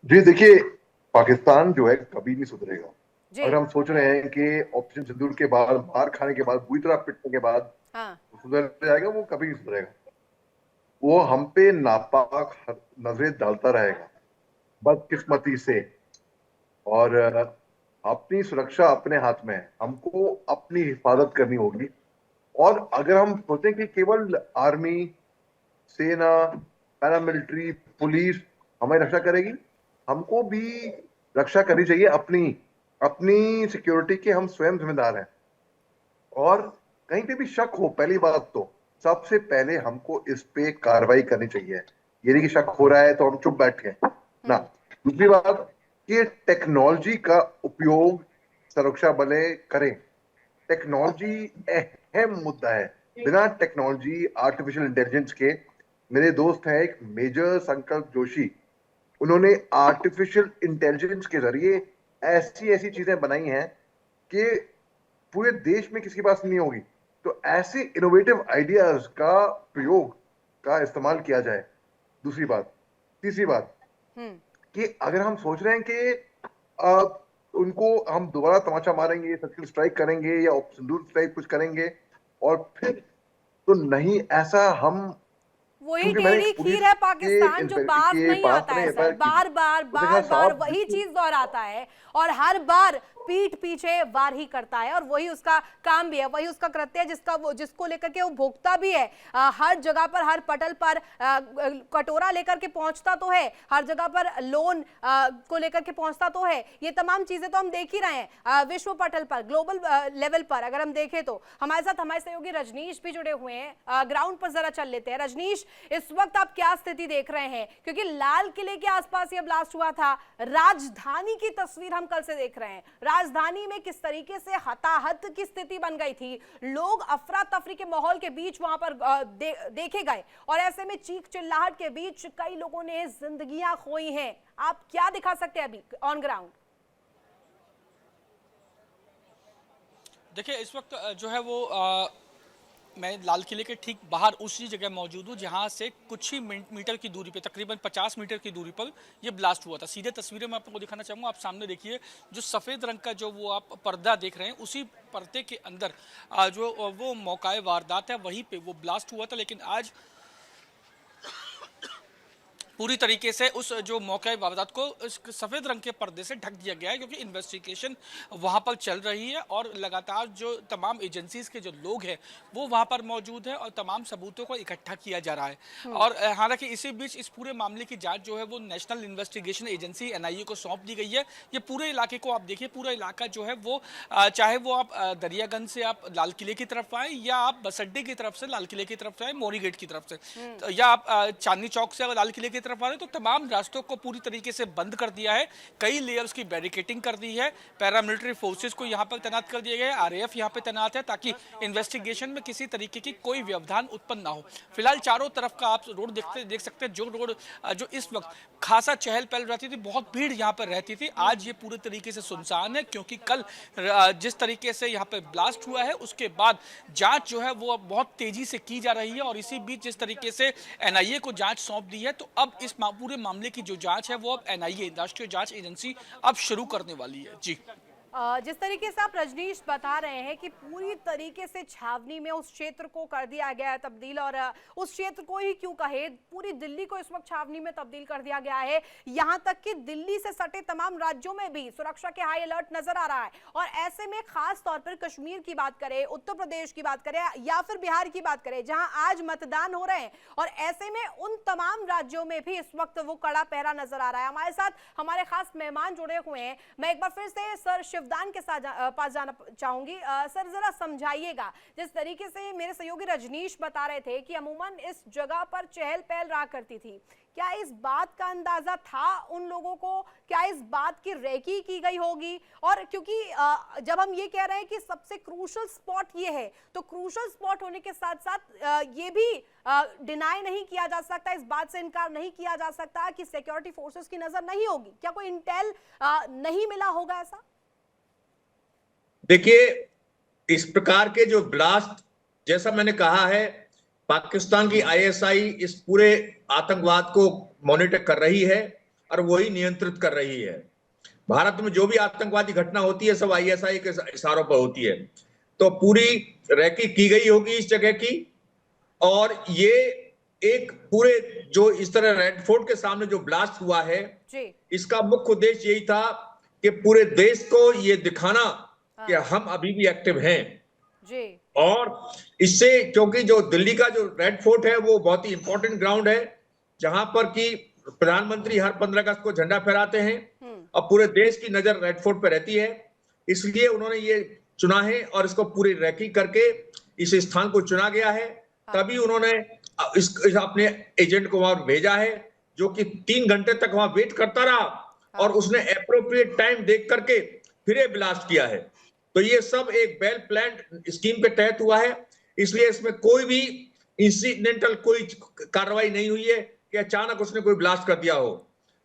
जी देखिए, पाकिस्तान जो है कभी नहीं सुधरेगा। अगर हम सोच रहे हैं कि ऑपरेशन सिंदूर के बाद, मार खाने के बाद, बुरी तरह पिटने के बाद सुधर जाएगा, वो कभी नहीं सुधरेगा। वो हम पे नापाक नजरें डालता रहेगा बदकिस्मती से। और अपनी सुरक्षा अपने हाथ में है, हमको अपनी हिफाजत करनी होगी। और अगर हम सोचें कि केवल आर्मी, सेना, पैरामिलिट्री, पुलिस हमारी रक्षा करेगी, हमको भी रक्षा करनी चाहिए अपनी सिक्योरिटी के। हम स्वयं जिम्मेदार हैं। और कहीं पे भी शक हो, पहली बात तो सबसे पहले हमको इस पे कार्रवाई करनी चाहिए। ये नहीं कि शक हो रहा है तो हम चुप बैठे ना। दूसरी बात कि टेक्नोलॉजी का उपयोग सुरक्षा बल करें। टेक्नोलॉजी अहम मुद्दा है। बिना टेक्नोलॉजी, आर्टिफिशियल इंटेलिजेंस के, मेरे दोस्त हैं एक मेजर संकल्प जोशी, उन्होंने आर्टिफिशियल इंटेलिजेंस के जरिए ऐसी ऐसी चीजें बनाई हैं कि पूरे देश में किसी के पास नहीं होगी। तो ऐसे इनोवेटिव आइडियाज का प्रयोग का इस्तेमाल किया जाए। दूसरी बात। तीसरी बात कि अगर हम सोच रहे हैं कि उनको हम दोबारा तमाचा मारेंगे, सर्जिकल स्ट्राइक करेंगे या सिंदूर स्ट्राइक कुछ करेंगे और फिर, तो नहीं, ऐसा हम वही टेढ़ी खीर है पाकिस्तान जो बात नहीं आता है सर, बार बार वही चीज दोहराता है और हर बार पीठ पीछे वार ही करता है और वही उसका काम भी है, वही उसका कृत्य है जिसको लेकर के वो भोगता भी है। हर जगह पर, हर पटल पर कटोरा लेकर के पहुंचता तो है, हर जगह पर लोन को लेकर के पहुंचता तो है। ये तमाम चीजें तो हम देख ही रहे हैं विश्व पटल पर, ग्लोबल लेवल पर। अगर हम देखें तो हमारे साथ हमारे सहयोगी रजनीश भी जुड़े हुए हैं, ग्राउंड पर जरा चल लेते हैं। रजनीश, इस वक्त आप क्या स्थिति देख रहे हैं? क्योंकि लाल किले के आसपास ये ब्लास्ट हुआ था, राजधानी की तस्वीर हम कल से देख रहे हैं। राजधानी में किस तरीके से हताहत की स्थिति बन गई थी, लोग अफरा तफरी के माहौल के बीच वहां पर देखे गए और ऐसे में चीख चिल्लाहट के बीच कई लोगों ने जिंदगियां खोई हैं। आप क्या दिखा सकते हैं अभी ऑन ग्राउंड? देखिए, इस वक्त जो है वो मैं लाल किले के ठीक बाहर उसी जगह मौजूद हूँ जहाँ से कुछ ही मीटर की दूरी पे, तकरीबन 50 मीटर की दूरी पर ये ब्लास्ट हुआ था। सीधे तस्वीरें मैं आपको दिखाना चाहूँगा। आप सामने देखिए, जो सफ़ेद रंग का जो वो आप पर्दा देख रहे हैं, उसी पर्दे के अंदर जो वो मौका वारदात है वहीं पे वो ब्लास्ट हुआ था। लेकिन आज पूरी तरीके से उस जो मौके वारदात को सफ़ेद रंग के पर्दे से ढक दिया गया है, क्योंकि इन्वेस्टिगेशन वहाँ पर चल रही है और लगातार जो तमाम एजेंसीज के जो लोग हैं वो वहाँ पर मौजूद है और तमाम सबूतों को इकट्ठा किया जा रहा है। और हालांकि इसी बीच इस पूरे मामले की जांच जो है वो नेशनल इन्वेस्टिगेशन एजेंसी NIA को सौंप दी गई है। ये पूरे इलाके को आप देखिए, पूरा इलाका जो है वो चाहे वो आप दरियागंज से आप लाल किले की तरफ आए या आप बस अड्डे की तरफ से लाल किले की तरफ से आए, मोरी गेट की तरफ से, या आप चांदनी चौक से लाल किले की तरफ आ रहे, तो तमाम रास्तों को पूरी तरीके से बंद कर दिया है। कई लेयर्स की बैरिकेडिंग कर दी है, पैरामिलिट्री फोर्सेस को यहां पर तैनात कर दिया गया है, RAF यहां पे तैनात है ताकि इन्वेस्टिगेशन में किसी तरीके की कोई व्यवधान उत्पन्न ना हो। फिलहाल चारों तरफ का आप रोड देख सकते हैं, जो रोड जो इस वक्त खासा चहल पहल रहती थी, बहुत भीड़ यहाँ पर रहती थी, आज ये पूरे तरीके से सुनसान है, क्योंकि कल जिस तरीके से यहाँ पे ब्लास्ट हुआ है उसके बाद जांच जो है वो बहुत तेजी से की जा रही है। और इसी बीच जिस तरीके से NIA को जांच सौंप दी है, तो अब इस पूरे मामले की जो जांच है वो अब NIA, राष्ट्रीय जांच एजेंसी, अब शुरू करने वाली है। जी, जिस तरीके से आप रजनीश बता रहे हैं कि पूरी तरीके से छावनी में उस क्षेत्र को कर दिया गया है तब्दील, और उस क्षेत्र को ही क्यों कहे, पूरी दिल्ली को इस वक्त छावनी में तब्दील कर दिया गया है। यहां तक कि दिल्ली से सटे तमाम राज्यों में भी सुरक्षा के हाई अलर्ट नजर आ रहा है। और ऐसे में खास तौर पर कश्मीर की बात करें, उत्तर प्रदेश की बात करें या फिर बिहार की बात करें, जहां आज मतदान हो रहे हैं, और ऐसे में उन तमाम राज्यों में भी इस वक्त वो कड़ा पहरा नजर आ रहा है। हमारे साथ हमारे खास मेहमान जुड़े हुए हैं। मैं एक बार फिर से सर शिवदान के पास जाना चाहूंगी। सर, जरा समझाइएगा, जिस तरीके से मेरे सहयोगी रजनीश बता रहे थे कि अमूमन इस जगह पर चहल पहल रहा करती थी, क्या इस बात का अंदाजा था उन लोगों को? क्या इस बात की रेकी की गई होगी? और क्योंकि जब हम ये कह रहे हैं कि सबसे क्रूशल स्पॉट ये है, तो क्रूशल स्पॉट होने के साथ साथ ये भी डिनाई नहीं किया जा सकता, इस बात से इनकार नहीं किया जा सकता कि सिक्योरिटी फोर्सेस की नजर नहीं होगी। क्या कोई इंटेल नहीं मिला होगा ऐसा? देखिए, इस प्रकार के जो ब्लास्ट, जैसा मैंने कहा है, पाकिस्तान की ISI इस पूरे आतंकवाद को मॉनिटर कर रही है और वही नियंत्रित कर रही है। भारत में जो भी आतंकवादी घटना होती है सब ISI के इशारों पर होती है। तो पूरी रैकी की गई होगी इस जगह की, और ये एक पूरे जो इस तरह रेड फोर्ट के सामने जो ब्लास्ट हुआ है, इसका मुख्य उद्देश्य यही था कि पूरे देश को ये दिखाना कि हम अभी भी एक्टिव हैं जी। और इससे, क्योंकि जो दिल्ली का जो रेड फोर्ट है वो बहुत ही इंपॉर्टेंट ग्राउंड है, जहां पर कि प्रधानमंत्री हर 15 अगस्त को झंडा फहराते हैं और पूरे देश की नजर रेड फोर्ट पर रहती है। इसलिए उन्होंने ये चुना है और इसको पूरी रैकी करके इस स्थान को चुना गया है। तभी उन्होंने अपने एजेंट को वहां भेजा है, जो कि 3 घंटे तक वहां वेट करता रहा और उसने एप्रोप्रिएट टाइम देख करके फिर ये ब्लास्ट किया है। तो ये सब एक वेल प्लान्ड स्कीम के तहत हुआ है, इसलिए इसमें कोई भी इंसिडेंटल कोई कार्रवाई नहीं हुई है कि अचानक उसने कोई ब्लास्ट कर दिया हो।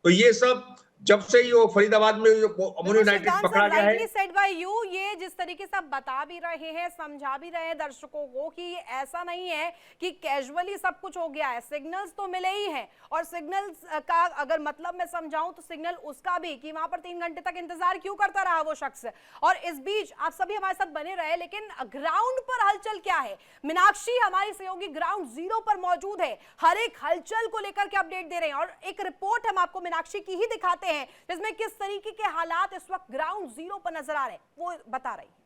तो ये सब जब से ही वो फरीदाबाद में अमोनियम नाइट्रेट पकड़ा गया है। सेड बाय यू, ये जिस तरीके से आप बता भी रहे हैं, समझा भी रहे हैं दर्शकों को कि ऐसा नहीं है कि कैजुअली सब कुछ हो गया है, सिग्नल्स तो मिले ही हैं। और सिग्नल्स का अगर मतलब मैं समझाऊं तो सिग्नल उसका भी कि वहां पर 3 घंटे तक इंतजार क्यों करता रहा वो शख्स। और इस बीच आप सभी हमारे साथ बने रहे, लेकिन ग्राउंड पर हलचल क्या है? मीनाक्षी हमारी सहयोगी ग्राउंड जीरो पर मौजूद है, हर एक हलचल को लेकर के अपडेट दे रहे हैं और एक रिपोर्ट हम आपको मीनाक्षी की ही दिखाते हैं जिसमें किस तरीके के हालात इस वक्त ग्राउंड जीरो पर नजर आ रहे हैं, वो बता रही है।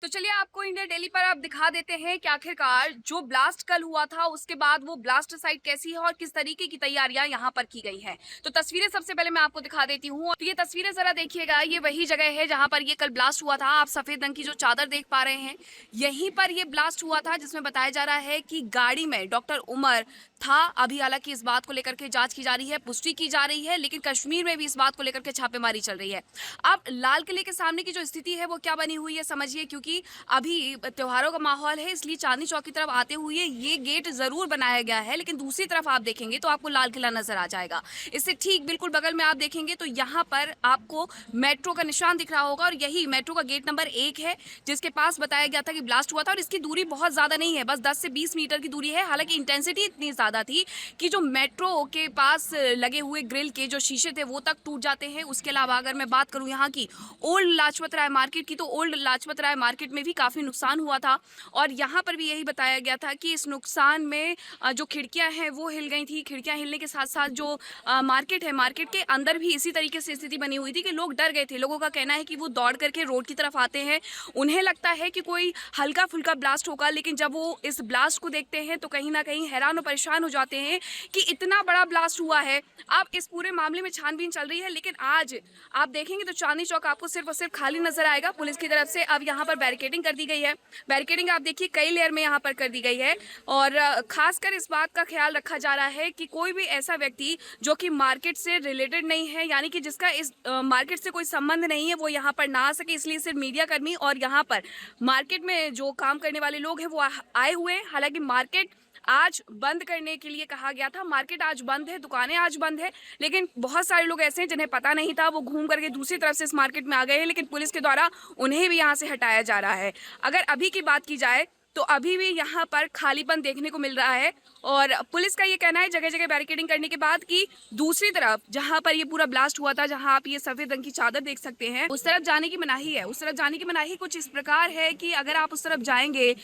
तो चलिए आपको इंडिया डेली पर आप दिखा देते हैं कि आखिरकार जो ब्लास्ट कल हुआ था उसके बाद वो ब्लास्ट साइट कैसी है और किस तरीके की तैयारियां यहाँ पर की गई हैं। तो तस्वीरें सबसे पहले मैं आपको दिखा देती हूँ। तो ये तस्वीरें जरा देखिएगा, ये वही जगह है जहाँ पर ये कल ब्लास्ट हुआ था। आप सफेद रंग की जो चादर देख पा रहे हैं, यहीं पर ये ब्लास्ट हुआ था, जिसमें बताया जा रहा है कि गाड़ी में डॉक्टर उमर था। अभी हालांकि इस बात को लेकर के जांच की जा रही है, पुष्टि की जा रही है, लेकिन कश्मीर में भी इस बात को लेकर के छापेमारी चल रही है। अब लाल किले के सामने की जो स्थिति है वो क्या बनी हुई है समझिए, क्योंकि अभी त्योहारों का माहौल है, इसलिए चांदनी चौक की तरफ आते हुए ये गेट जरूर बनाया गया है, लेकिन दूसरी तरफ आप देखेंगे तो आपको लाल किला नजर आ जाएगा। इससे ठीक बिल्कुल बगल में आप देखेंगे तो यहाँ पर आपको मेट्रो का निशान दिख रहा होगा और यही मेट्रो का गेट नंबर 1 है, जिसके पास बताया गया था कि ब्लास्ट हुआ था। और इसकी दूरी बहुत ज्यादा नहीं है, बस 10 से 20 मीटर की दूरी है। हालांकि इंटेंसिटी इतनी ज्यादा थी कि जो मेट्रो के पास लगे हुए ग्रिल के जो शीशे थे वो तक टूट जाते हैं। उसके अलावा अगर मैं बात करूं यहाँ की ओल्ड लाजपत राय मार्केट की, तो ओल्ड लाजपत राय मार्केट में भी काफी नुकसान हुआ था और यहाँ पर भी यही बताया गया था कि इस नुकसान में जो खिड़कियां हैं वो हिल गई थी। खिड़कियां हिलने के साथ साथ जो मार्केट है, मार्केट के अंदर भी इसी तरीके से स्थिति बनी हुई थी कि लोग डर गए थे। लोगों का कहना है कि वो दौड़ करके रोड की तरफ आते हैं, उन्हें लगता है कि कोई हल्का फुल्का ब्लास्ट होगा, लेकिन जब वो इस ब्लास्ट को देखते हैं तो कहीं ना कहीं हैरान और परेशान हो जाते हैं कि इतना बड़ा ब्लास्ट हुआ है। अब इस पूरे मामले में छानबीन चल रही है, लेकिन आज आप देखेंगे तो चांदनी चौक आपको सिर्फ और सिर्फ खाली नजर आएगा। पुलिस की तरफ से अब यहाँ पर बैरिकेडिंग कर दी गई है। बैरिकेडिंग आप देखिए कई लेयर में यहाँ पर कर दी गई है और खासकर इस बात का ख्याल रखा जा रहा है कि कोई भी ऐसा व्यक्ति जो कि मार्केट से रिलेटेड नहीं है, यानी कि जिसका इस मार्केट से कोई संबंध नहीं है, वो यहाँ पर ना आ सके। इसलिए सिर्फ मीडिया कर्मी और यहाँ पर मार्केट में जो काम करने वाले लोग हैं वो आए हुए हैं। हालांकि मार्केट आज बंद करने के लिए कहा गया था, मार्केट आज बंद है, दुकानें आज बंद है, लेकिन बहुत सारे लोग ऐसे हैं जिन्हें पता नहीं था, वो घूम करके दूसरी तरफ से इस मार्केट में आ गए हैं, लेकिन पुलिस के द्वारा उन्हें भी यहाँ से हटाया जा रहा है। अगर अभी की बात की जाए तो अभी भी यहाँ पर खालीपन देखने को मिल रहा है और पुलिस का ये कहना है जगह जगह बैरिकेडिंग करने के बाद कि दूसरी तरफ जहाँ पर ये पूरा ब्लास्ट हुआ था, जहाँ आप ये सफेद रंग की चादर देख सकते हैं, उस तरफ जाने की मनाही है। उस तरफ जाने की मनाही कुछ इस प्रकार है कि अगर आप उस तरफ जाएंगे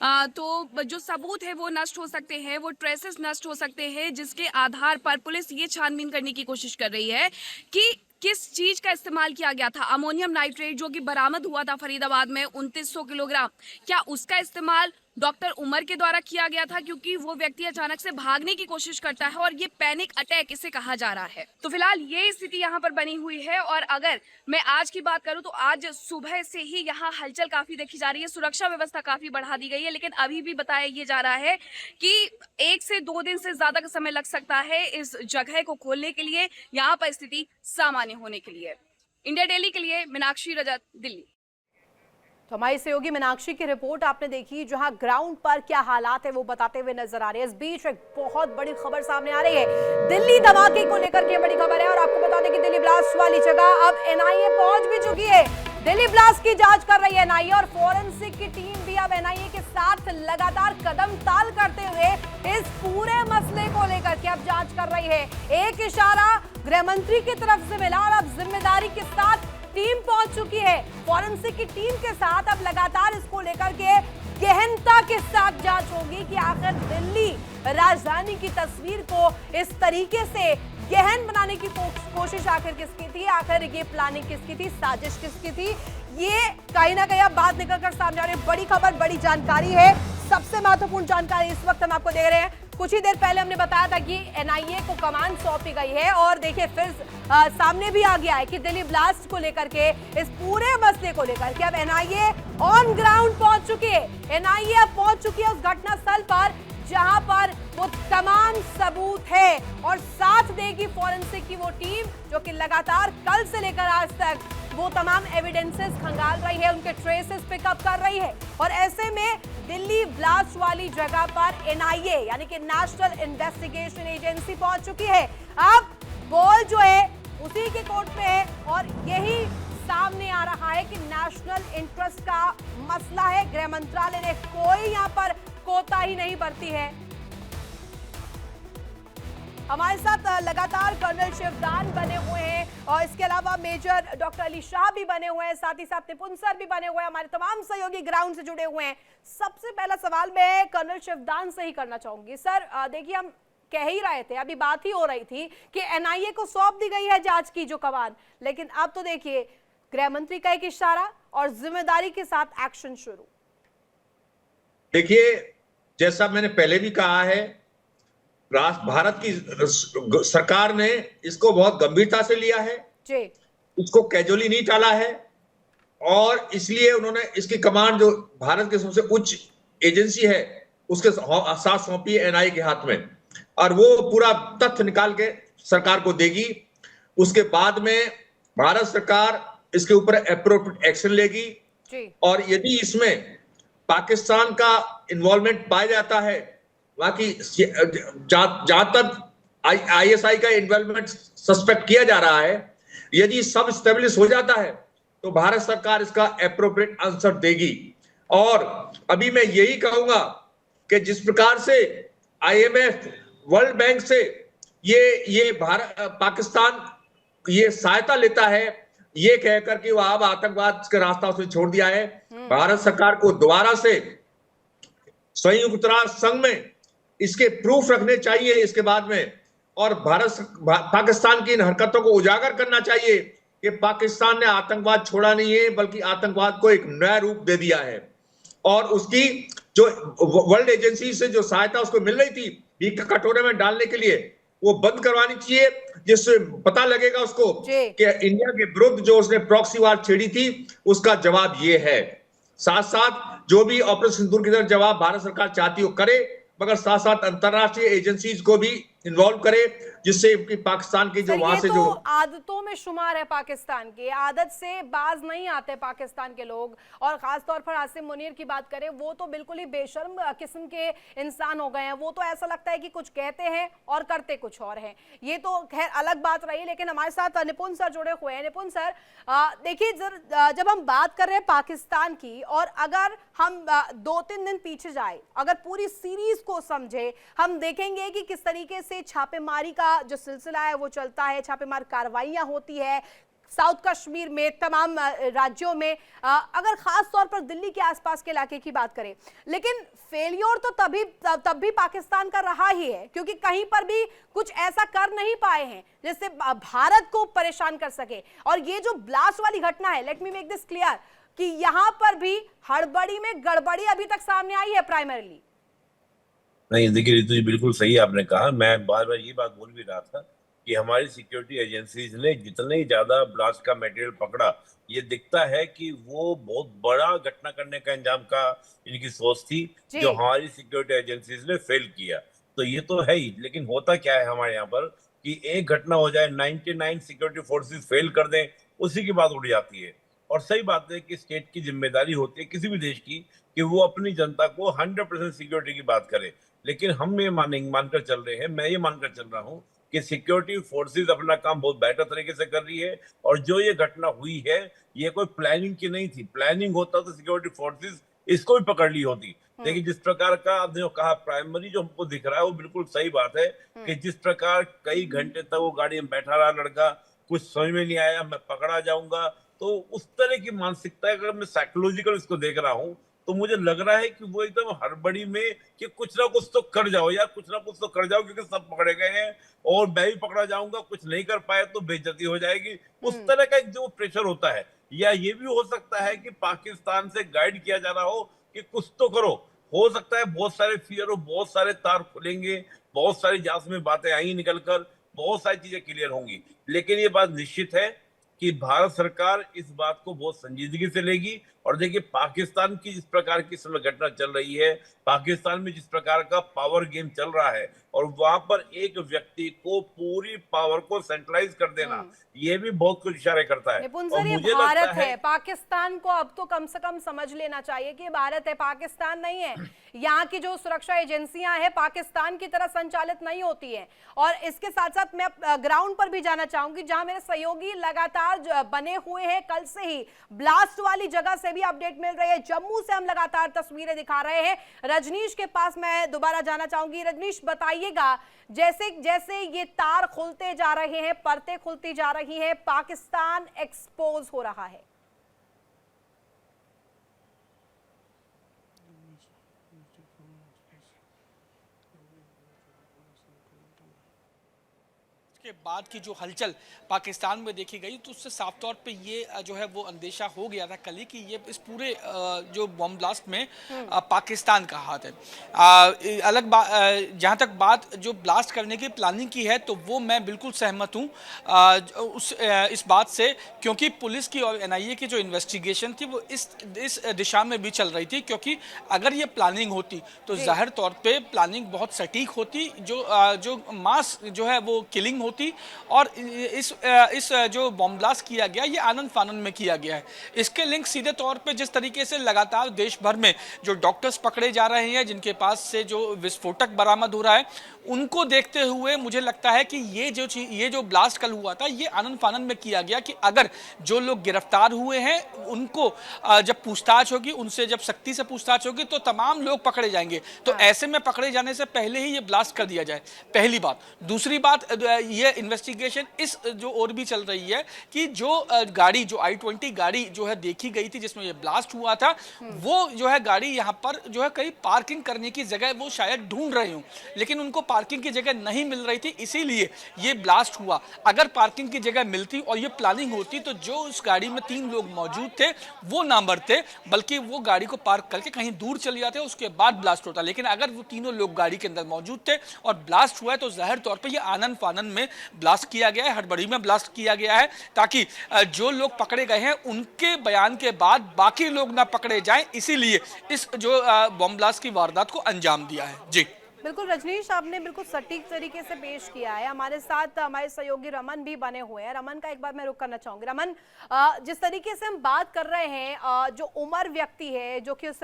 तो जो सबूत है वो नष्ट हो सकते हैं, वो ट्रेसेस नष्ट हो सकते हैं, जिसके आधार पर पुलिस ये छानबीन करने की कोशिश कर रही है कि किस चीज का इस्तेमाल किया गया था। अमोनियम नाइट्रेट जो कि बरामद हुआ था फरीदाबाद में 2900 किलोग्राम, क्या उसका इस्तेमाल डॉक्टर उमर के द्वारा किया गया था, क्योंकि वो व्यक्ति अचानक से भागने की कोशिश करता है और ये पैनिक अटैक इसे कहा जा रहा है। तो फिलहाल ये स्थिति यहाँ पर बनी हुई है और अगर मैं आज की बात करूँ तो आज सुबह से ही यहाँ हलचल काफी देखी जा रही है, सुरक्षा व्यवस्था काफी बढ़ा दी गई है, लेकिन अभी भी बताया ये जा रहा है कि 1 से 2 दिन से ज्यादा का समय लग सकता है इस जगह को खोलने के लिए, यहाँ पर स्थिति सामान्य होने के लिए। इंडिया डेली के लिए मीनाक्षी रजत, दिल्ली। तो हमारी सहयोगी मीनाक्षी की रिपोर्ट आपने देखी, जहां ग्राउंड पर क्या हालात है वो बताते हुए नजर आ रहे हैं। इस बीच एक बहुत बड़ी खबर सामने आ रही है, दिल्ली धमाके को लेकर के बड़ी खबर है और आपको बता दें कि दिल्ली ब्लास्ट वाली जगह अब एनआईए पहुंच भी चुकी है। दिल्ली ब्लास्ट की जांच कर रही है एनआईए और फोरेंसिक की टीम भी अब एनआईए के साथ लगातार कदम ताल करते हुए इस पूरे मसले को लेकर के अब जांच कर रही है। एक इशारा गृह मंत्री की तरफ से मिला और अब जिम्मेदारी के साथ टीम पहुंच चुकी है। फोरेंसिक की टीम के साथ अब लगातार इसको लेकर के गहनता के साथ जांच होगी कि आखिर दिल्ली राजधानी की तस्वीर को इस तरीके से गहन बनाने की कोशिश आखिर किसकी थी, आखिर ये प्लानिंग किसकी थी, साजिश किसकी थी, ये कहीं ना कहीं अब बात निकलकर सामने आ रही है। बड़ी खबर, बड़ी जानकारी है, सबसे महत्वपूर्ण जानकारी इस वक्त हम आपको दे रहे हैं। कुछ ही देर पहले हमने बताया था कि एनआईए को कमान सौंपी गई है और देखिए फिर सामने भी आ गया है कि दिल्ली ब्लास्ट को लेकर के, इस पूरे मसले को लेकर के अब एनआईए ऑन ग्राउंड पहुंच चुकी है। एनआईए अब पहुंच चुकी है उस घटनास्थल पर जहां पर वो तमाम सबूत है और साथ देगी फॉरेंसिक की वो टीम जो कि लगातार कल से लेकर आज तक वो तमाम एविडेंसेस खंगाल रही है, उनके ट्रेसेस पिकअप कर रही है। और ऐसे में दिल्ली ब्लास्ट वाली जगह पर एनआईए यानी कि नेशनल इन्वेस्टिगेशन एजेंसी पहुंच चुकी है। अब बॉल जो है उसी के कोर्ट पे है और यही सामने आ रहा है कि नेशनल इंटरेस्ट का मसला है। गृह मंत्रालय ने कोई यहां पर कोताही नहीं बरती है। हमारे साथ लगातार कर्नल शिवदान बने हुए हैं और इसके अलावा मेजर डॉक्टर अली शाह भी बने हुए हैं, साथ ही साथ निपुण सर भी बने हुए हैं, हमारे तमाम सहयोगी ग्राउंड से जुड़े हुए हैं। सबसे पहला सवाल मैं कर्नल शिवदान से ही करना चाहूंगी। सर देखिए, हम कह ही रहे थे, अभी बात ही हो रही थी कि एनआईए को सौंप दी गई है जांच की जो कमान, लेकिन अब तो देखिए गृह मंत्री का एक इशारा और जिम्मेदारी के साथ एक्शन शुरू। देखिए, जैसा मैंने पहले भी कहा है, भारत की सरकार ने इसको बहुत गंभीरता से लिया है जी। इसको कैजुअली नहीं टाला है और इसलिए उन्होंने इसकी कमांड जो भारत के सबसे उच्च एजेंसी है उसके साथ सौंपी है एनआईए के हाथ में और वो पूरा तथ्य निकाल के सरकार को देगी। उसके बाद में भारत सरकार इसके ऊपर एप्रोप्रिएट एक्शन लेगी जी। और यदि इसमें पाकिस्तान का इन्वॉल्वमेंट पाया जाता है, बाकी जहां तक आईएसआई का इन्वॉल्वमेंट सस्पेक्ट किया जा रहा है, यदि सब स्टेब्लिश हो जाता है तो भारत सरकार इसका एप्रोप्रिएट आंसर देगी। और अभी मैं यही कहूंगा कि जिस प्रकार से आईएमएफ, वर्ल्ड बैंक से ये पाकिस्तान ये सहायता लेता है, ये कहकर कि वह अब आतंकवाद का रास्ता उसने छोड़ दिया है, भारत सरकार को दोबारा से संयुक्त राष्ट्र संघ में इसके प्रूफ रखने चाहिए इसके बाद में, और पाकिस्तान की इन हरकतों को उजागर करना चाहिए कि पाकिस्तान ने आतंकवाद छोड़ा नहीं है बल्कि आतंकवाद को एक नया रूप दे दिया है। और उसकी जो वर्ल्ड एजेंसी से जो सहायता उसको मिल रही थी बीक कटोरे में डालने के लिए, वो बंद करवानी चाहिए, जिससे पता लगेगा उसको कि इंडिया के विरुद्ध जो उसने प्रॉक्सी वार छेड़ी थी उसका जवाब ये है। साथ साथ जो भी ऑपरेशन सिंदूर की तरह जवाब भारत सरकार चाहती हो करे, मगर साथ साथ अंतरराष्ट्रीय एजेंसीज को भी इन्वॉल्व करे, जिससे पाकिस्तान की जो वहां से जो आदतों में शुमार है, पाकिस्तान की आदत से बाज नहीं आते पाकिस्तान के लोग। और खासतौर पर आसिम मुनीर की बात करें, वो तो बिल्कुल ही बेशर्म किस्म के इंसान हो गए हैं। वो तो ऐसा लगता है कि कुछ कहते हैं और करते कुछ और हैं। ये तो खैर अलग बात रही, लेकिन हमारे साथ निपुण सर जुड़े हुए हैं। निपुण सर देखिए, जब हम बात कर रहे हैं पाकिस्तान की, और अगर हम 2-3 दिन पीछे जाए, अगर पूरी सीरीज को समझे, हम देखेंगे कि किस तरीके से छापेमारी का जो सिलसिला है वो चलता है, छापेमार कार्रवाइयां होती है साउथ कश्मीर में, तमाम राज्यों में, अगर खास तौर पर दिल्ली के आसपास के इलाके की बात करें। लेकिन फेलियर तो तब भी पाकिस्तान का रहा ही है, क्योंकि कहीं पर भी कुछ ऐसा कर नहीं पाए हैं जिससे भारत को परेशान कर सके। और ये जो ब्लास्ट वाली घटना है, let me make this clear कि यहां पर भी हड़बड़ी में गड़बड़ी अभी तक सामने आई है प्राइमरीली। नहीं, देखिए रितु जी, बिल्कुल सही आपने कहा। मैं बार बार ये बात बोल भी रहा था कि हमारी सिक्योरिटी एजेंसीज ने जितने ही ज्यादा ब्लास्ट का मटेरियल पकड़ा, ये दिखता है कि वो बहुत बड़ा घटना करने का अंजाम का इनकी सोच थी, जो हमारी सिक्योरिटी एजेंसीज ने फेल किया। तो ये तो है ही, लेकिन होता क्या है हमारे यहाँ पर कि एक घटना हो जाए, 99 सिक्योरिटी फोर्सेस फेल कर दें, उसी की बात उड़ जाती है। और सही बात है कि स्टेट की जिम्मेदारी होती है किसी भी देश की कि वो अपनी जनता को 100% सिक्योरिटी की बात करे। लेकिन हम ये मानकर चल रहे हैं, मैं ये मानकर चल रहा हूँ कि सिक्योरिटी फोर्सेस अपना काम बहुत बेहतर तरीके से कर रही है। और जो ये घटना हुई है, ये कोई प्लानिंग की नहीं थी। प्लानिंग होता तो सिक्योरिटी फोर्सेस इसको भी पकड़ ली होती। लेकिन जिस प्रकार का आपने जो कहा प्राइमरी जो हमको दिख रहा है, वो बिल्कुल सही बात है कि जिस प्रकार कई घंटे तक वो गाड़ी में बैठा रहा लड़का, कुछ समझ में नहीं आया, मैं पकड़ा जाऊंगा, तो उस तरह की मानसिकता, अगर मैं साइकोलॉजिकल इसको देख रहा हूँ, तो मुझे लग रहा है कि वो एकदम हड़बड़ी में कि कुछ ना कुछ तो कर जाओ यार, कुछ ना कुछ तो कर जाओ, क्योंकि सब पकड़े गए हैं और मैं भी पकड़ा जाऊंगा, कुछ नहीं कर पाए तो बेइज्जती हो जाएगी। उस तरह का एक जो प्रेशर होता है, या ये भी हो सकता है कि पाकिस्तान से गाइड किया जा रहा हो कि कुछ तो करो। हो सकता है बहुत सारे फियर और बहुत सारे तार खुलेंगे, बहुत सारी जांच में बातें आई निकलकर, बहुत सारी चीजें क्लियर होंगी, लेकिन ये बात निश्चित है कि भारत सरकार इस बात को बहुत संजीदगी से लेगी। और देखिए, पाकिस्तान की जिस प्रकार की समय घटना चल रही है, पाकिस्तान में जिस प्रकार का पावर गेम चल रहा है, और वहां पर एक व्यक्ति को पूरी पावर को सेंट्रलाइज कर देना, ये भी बहुत कुछ इशारे करता है। निपुण और सर, ये मुझे भारत लगता है, पाकिस्तान को अब तो कम से कम समझ लेना चाहिए कि भारत है, पाकिस्तान नहीं है। यहाँ की जो सुरक्षा एजेंसियां हैं पाकिस्तान की तरह संचालित नहीं होती है। और इसके साथ साथ मैं ग्राउंड पर भी जाना चाहूंगी, जहां मेरे सहयोगी लगातार बने हुए हैं। कल से ही ब्लास्ट वाली जगह से भी अपडेट मिल रही है, जम्मू से हम लगातार तस्वीरें दिखा रहे हैं। रजनीश के पास मैं दोबारा जाना चाहूंगी। रजनीश, बताइएगा, जैसे जैसे ये तार खुलते जा रहे हैं, परतें खुलती जा रही हैं, पाकिस्तान एक्सपोज हो रहा है। के बाद की जो हलचल पाकिस्तान में देखी गई, तो उससे साफ तौर पे ये जो है वो अंदेशा हो गया था कल ही कि ये इस पूरे जो बॉम्ब ब्लास्ट में पाकिस्तान का हाथ है। अलग बात, जहाँ तक बात जो ब्लास्ट करने की प्लानिंग की है, तो वो मैं बिल्कुल सहमत हूँ इस बात से, क्योंकि पुलिस की और एनआईए की जो इन्वेस्टिगेशन थी वो इस दिशा में भी चल रही थी। क्योंकि अगर ये प्लानिंग होती तो जाहिर तौर पे प्लानिंग बहुत सटीक होती, जो मास जो है वो किलिंग होती। और इस जो बॉम्ब ब्लास्ट किया गया, ये आनंद फानन में किया गया है। इसके लिंक सीधे तौर पे जिस तरीके से लगातार देश भर में जो डॉक्टर्स पकड़े जा रहे हैं, जिनके पास से जो विस्फोटक बरामद हो रहा है, उनको देखते हुए मुझे लगता है कि ये जो ब्लास्ट कल हुआ था, ये आनंद फानन में किया गया कि अगर जो लोग गिरफ्तार हुए हैं उनको जब पूछताछ होगी, उनसे जब सख्ती से पूछताछ होगी, तो तमाम लोग पकड़े जाएंगे। तो ऐसे में पकड़े जाने से पहले ही ये ब्लास्ट कर दिया जाए, पहली बात। दूसरी बात, ये इन्वेस्टिगेशन इस जो और भी चल रही है कि जो गाड़ी, जो I-20 गाड़ी जो है देखी गई थी जिसमें ये ब्लास्ट हुआ था, वो जो है गाड़ी यहाँ पर जो है कहीं पार्किंग करने की जगह वो शायद ढूंढ रहे हूँ, लेकिन उनको पार्किंग की जगह नहीं मिल रही थी, इसीलिए ये ब्लास्ट हुआ। अगर पार्किंग की जगह मिलती और ये प्लानिंग होती, तो जो उस गाड़ी में 3 लोग मौजूद थे वो ना मरते, बल्कि वो गाड़ी को पार्क करके कहीं दूर चले जाते, उसके बाद ब्लास्ट होता। लेकिन अगर वो तीनों लोग गाड़ी के अंदर मौजूद थे और ब्लास्ट हुआ है, तो जाहिर तौर पर ये आनंद फानन में ब्लास्ट किया गया है, हड़बड़ी में ब्लास्ट किया गया है, ताकि जो लोग पकड़े गए हैं उनके बयान के बाद बाकी लोग ना पकड़े जाएं। इसीलिए इस जो बॉम्ब ब्लास्ट की वारदात को अंजाम दिया है। जी बिल्कुल रजनीश, आपने बिल्कुल सटीक तरीके से पेश किया है। हमारे साथ हमारे सहयोगी रमन भी बने हुए हैं। रमन का एक बार मैं रुक करना चाहूंगी। रमन, जिस तरीके से हम बात कर रहे हैं, जो उमर व्यक्ति है जो कि उस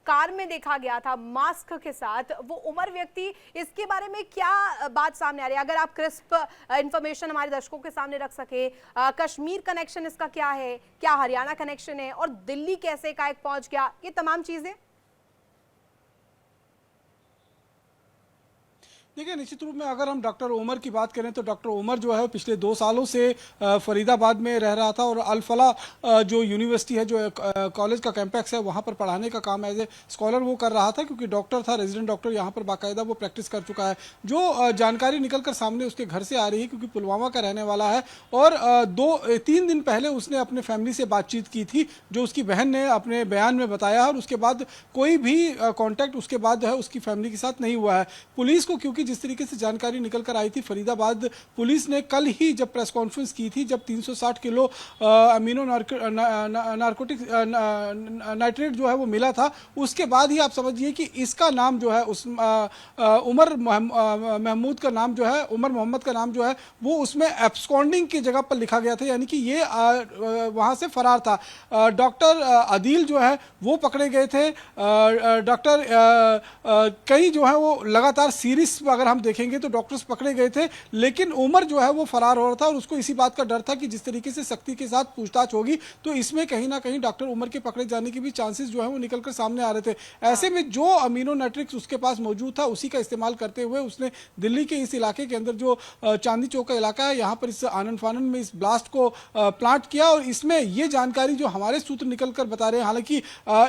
कार में देखा गया था मास्क के साथ, वो उमर व्यक्ति, इसके बारे में क्या बात सामने आ रही है? अगर आप क्रिस्प इंफॉर्मेशन हमारे दर्शकों के सामने रख सके, कश्मीर कनेक्शन इसका क्या है, क्या हरियाणा कनेक्शन है, और दिल्ली कैसे का एक पहुंच गया, ये तमाम चीजें। देखिए, निश्चित रूप में अगर हम डॉक्टर उमर की बात करें तो डॉक्टर उमर जो है पिछले 2 सालों से फरीदाबाद में रह रहा था और अल फलाह जो यूनिवर्सिटी है, जो कॉलेज का कैंपस है, वहाँ पर पढ़ाने का काम एज ए स्कॉलर वो कर रहा था, क्योंकि डॉक्टर था, रेजिडेंट डॉक्टर, यहाँ पर बाकायदा वो प्रैक्टिस कर चुका है। जो जानकारी निकल कर सामने उसके घर से आ रही है, क्योंकि पुलवामा का रहने वाला है, और 2-3 दिन पहले उसने अपने फैमिली से बातचीत की थी, जो उसकी बहन ने अपने बयान में बताया, और उसके बाद कोई भी कॉन्टैक्ट उसके बाद जो है उसकी फैमिली के साथ नहीं हुआ है। पुलिस को क्योंकि जिस तरीके से जानकारी निकल कर आई थी, फरीदाबाद पुलिस ने कल ही जब प्रेस कॉन्फ्रेंस की थी, जब 360 किलो अमीनो नार्कोटिक नाइट्रेट जो है वो मिला था, उसके बाद ही आप समझिए कि इसका नाम जो है उस उमर महमूद का नाम जो है, उमर मोहम्मद का नाम जो है, वो उसमें एब्सकॉन्डिंग की जगह पर लिखा गया था, यानी कि ये वहां से फरार था। डॉक्टर आदिल जो है वो पकड़े गए थे। डॉक्टर कई जो है वो लगातार सीरीज अगर हम देखेंगे तो डॉक्टर्स पकड़े गए थे, लेकिन उमर जो है वो फरार हो रहा था, और उसको इसी बात का डर था कि जिस तरीके से सख्ती के साथ पूछताछ होगी तो इसमें कहीं ना कहीं डॉक्टर उमर के पकड़े जाने की भी चांसेस जो है वो निकलकर सामने आ रहे थे। ऐसे में जो अमीनो नाइट्रिक्स उसके पास मौजूद था, उसी का इस्तेमाल करते हुए उसने दिल्ली के इस इलाके के अंदर जो चांदनी चौक का इलाका है, यहाँ पर इस आनंद फानन में इस ब्लास्ट को प्लांट किया। और इसमें ये जानकारी जो हमारे सूत्र निकल कर बता रहे हैं, हालांकि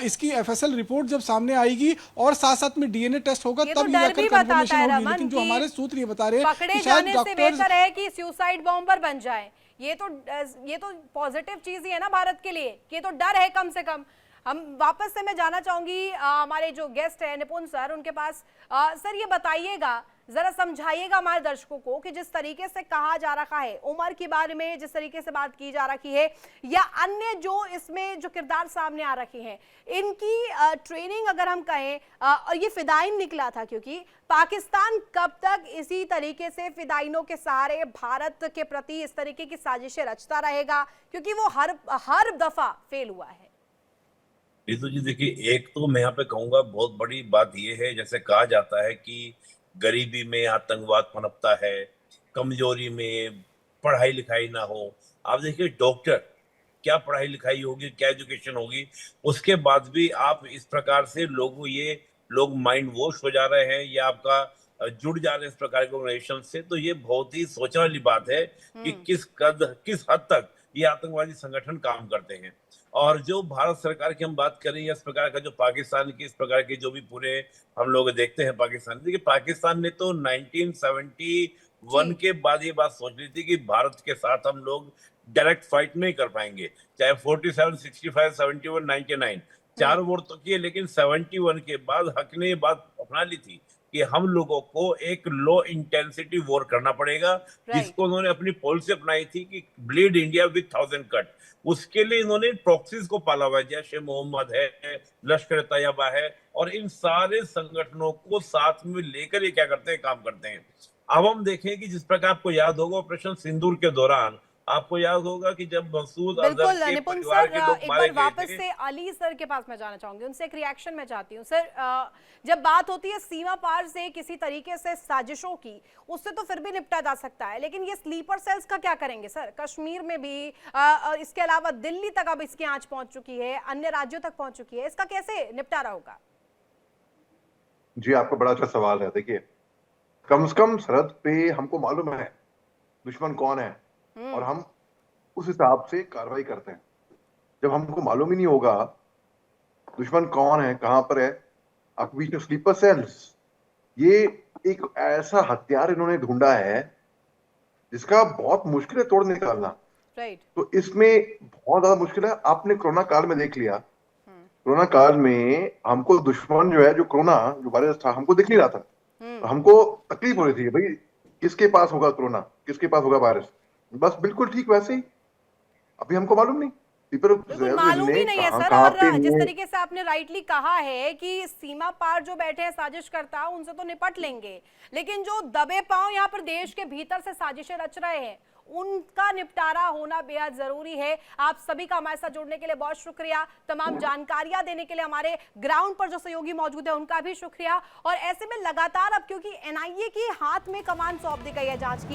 इसकी FSL रिपोर्ट जब सामने आएगी और साथ साथ में DNA टेस्ट होगा, तब ये जाकर कंफर्मेशन होगी। लेकिन जो हमारे सूत्र ये बता रहे हैं पकड़े जाने से बेहतर है कि सुसाइड बॉम्बर बन जाए। ये तो पॉजिटिव चीज ही है ना भारत के लिए, ये तो डर है कम से कम। हम वापस से मैं जाना चाहूंगी हमारे जो गेस्ट है निपुण सर, उनके पास। सर ये बताइएगा, जरा समझाइएगा हमारे दर्शकों को कि जिस तरीके से कहा जा रहा है उमर के बारे में, जिस तरीके से बात की जा रही है, या अन्य जो इसमें जो किरदार सामने आ रखे हैं, इनकी ट्रेनिंग अगर हम कहें, और ये फिदाइन निकला था, क्योंकि पाकिस्तान कब तक इसी तरीके से फिदाइनों के सहारे भारत के प्रति इस तरीके की साजिशें रचता रहेगा, क्योंकि वो हर दफा फेल हुआ है। रितु जी देखिए, एक तो मैं यहाँ पे कहूंगा बहुत बड़ी बात ये है, जैसे कहा जाता है कि गरीबी में आतंकवाद पनपता है, कमजोरी में पढ़ाई लिखाई ना हो। आप देखिए डॉक्टर, क्या पढ़ाई लिखाई होगी, क्या एजुकेशन होगी, उसके बाद भी आप इस प्रकार से लोग माइंड वॉश हो जा रहे हैं या आपका जुड़ जा रहे हैं इस प्रकार के ऑर्गेनाइजेशन से। तो ये बहुत ही सोचने वाली बात है कि किस हद तक ये आतंकवादी संगठन काम करते हैं। और जो भारत सरकार की हम बात करें या इस प्रकार का जो पाकिस्तान की इस प्रकार के जो भी पूरे हम लोग देखते हैं पाकिस्तान, देखिए पाकिस्तान ने तो 1971 के बाद ये बात सोच ली थी कि भारत के साथ हम लोग डायरेक्ट फाइट नहीं कर पाएंगे, चाहे 47, 65, 71, 99 4 वोट तो किए, लेकिन 71 के बाद हक ने ये बात अपना ली थी कि हम लोगों को एक लो इंटेंसिटी वॉर करना पड़ेगा, जिसको उन्होंने अपनी पॉलिसी अपनाई थी कि ब्लीड इंडिया विद 1000 कट। उसके लिए इन्होंने प्रॉक्सीज को पाला हुआ है, जैसे मोहम्मद है, लश्कर तैयबा है, और इन सारे संगठनों को साथ में लेकर ये क्या करते हैं, काम करते हैं। अब हम देखें कि जिस प्रकार आपको याद होगा ऑपरेशन सिंदूर के दौरान, आपको याद होगा कि जब मसूद अजहर के परिवार के लोग मारे गए थे। वापस से अली सर के पास मैं जाना चाहूंगी, उनसे एक रिएक्शन मैं चाहती हूँ। सर जब बात होती है सीमा पार से किसी तरीके से साजिशों की, उससे तो फिर भी निपटा जा सकता है, लेकिन ये स्लीपर सेल्स का क्या करेंगे सर? कश्मीर में भी, इसके अलावा दिल्ली तक अब इसकी आंच पहुंच चुकी है, अन्य राज्यों तक पहुंच चुकी है, इसका कैसे निपटारा होगा? जी आपका बड़ा अच्छा सवाल है। देखिए कम से कम सरहद पे हमको मालूम है दुश्मन कौन है और हम उस हिसाब से कार्रवाई करते हैं। जब हमको मालूम ही नहीं होगा दुश्मन कौन है, कहां पर है, आपके बीच में स्लीपर सेल्स, ये एक ऐसा हथियार इन्होंने ढूंढा है जिसका बहुत मुश्किल है तोड़ निकालना। तो इसमें बहुत ज्यादा मुश्किल है। आपने कोरोना काल में देख लिया, कोरोना काल में हमको दुश्मन जो है, जो कोरोना जो वायरस था, हमको दिख नहीं रहा था, तो हमको तकलीफ हो रही थी भाई किसके पास होगा कोरोना, किसके पास होगा वायरस। बस बिल्कुल ठीक वैसे ही अभी हमको मालूम नहीं, मालूम ही नहीं है सर। और जिस तरीके से आपने राइटली कहा है कि सीमा पार जो बैठे हैं साजिशकर्ता, उनसे तो निपट लेंगे, लेकिन जो दबे पांव यहाँ पर देश के भीतर से साजिशें रच रहे हैं, उनका निपटारा होना बेहद जरूरी है। आप सभी का हमारे साथ जुड़ने के लिए बहुत शुक्रिया, तमाम जानकारियां देने के लिए हमारे ग्राउंड पर जो सहयोगी मौजूद है उनका भी शुक्रिया। और ऐसे में लगातार अब क्योंकि एनआईए की हाथ में कमान सौंप दी गई है जांच की,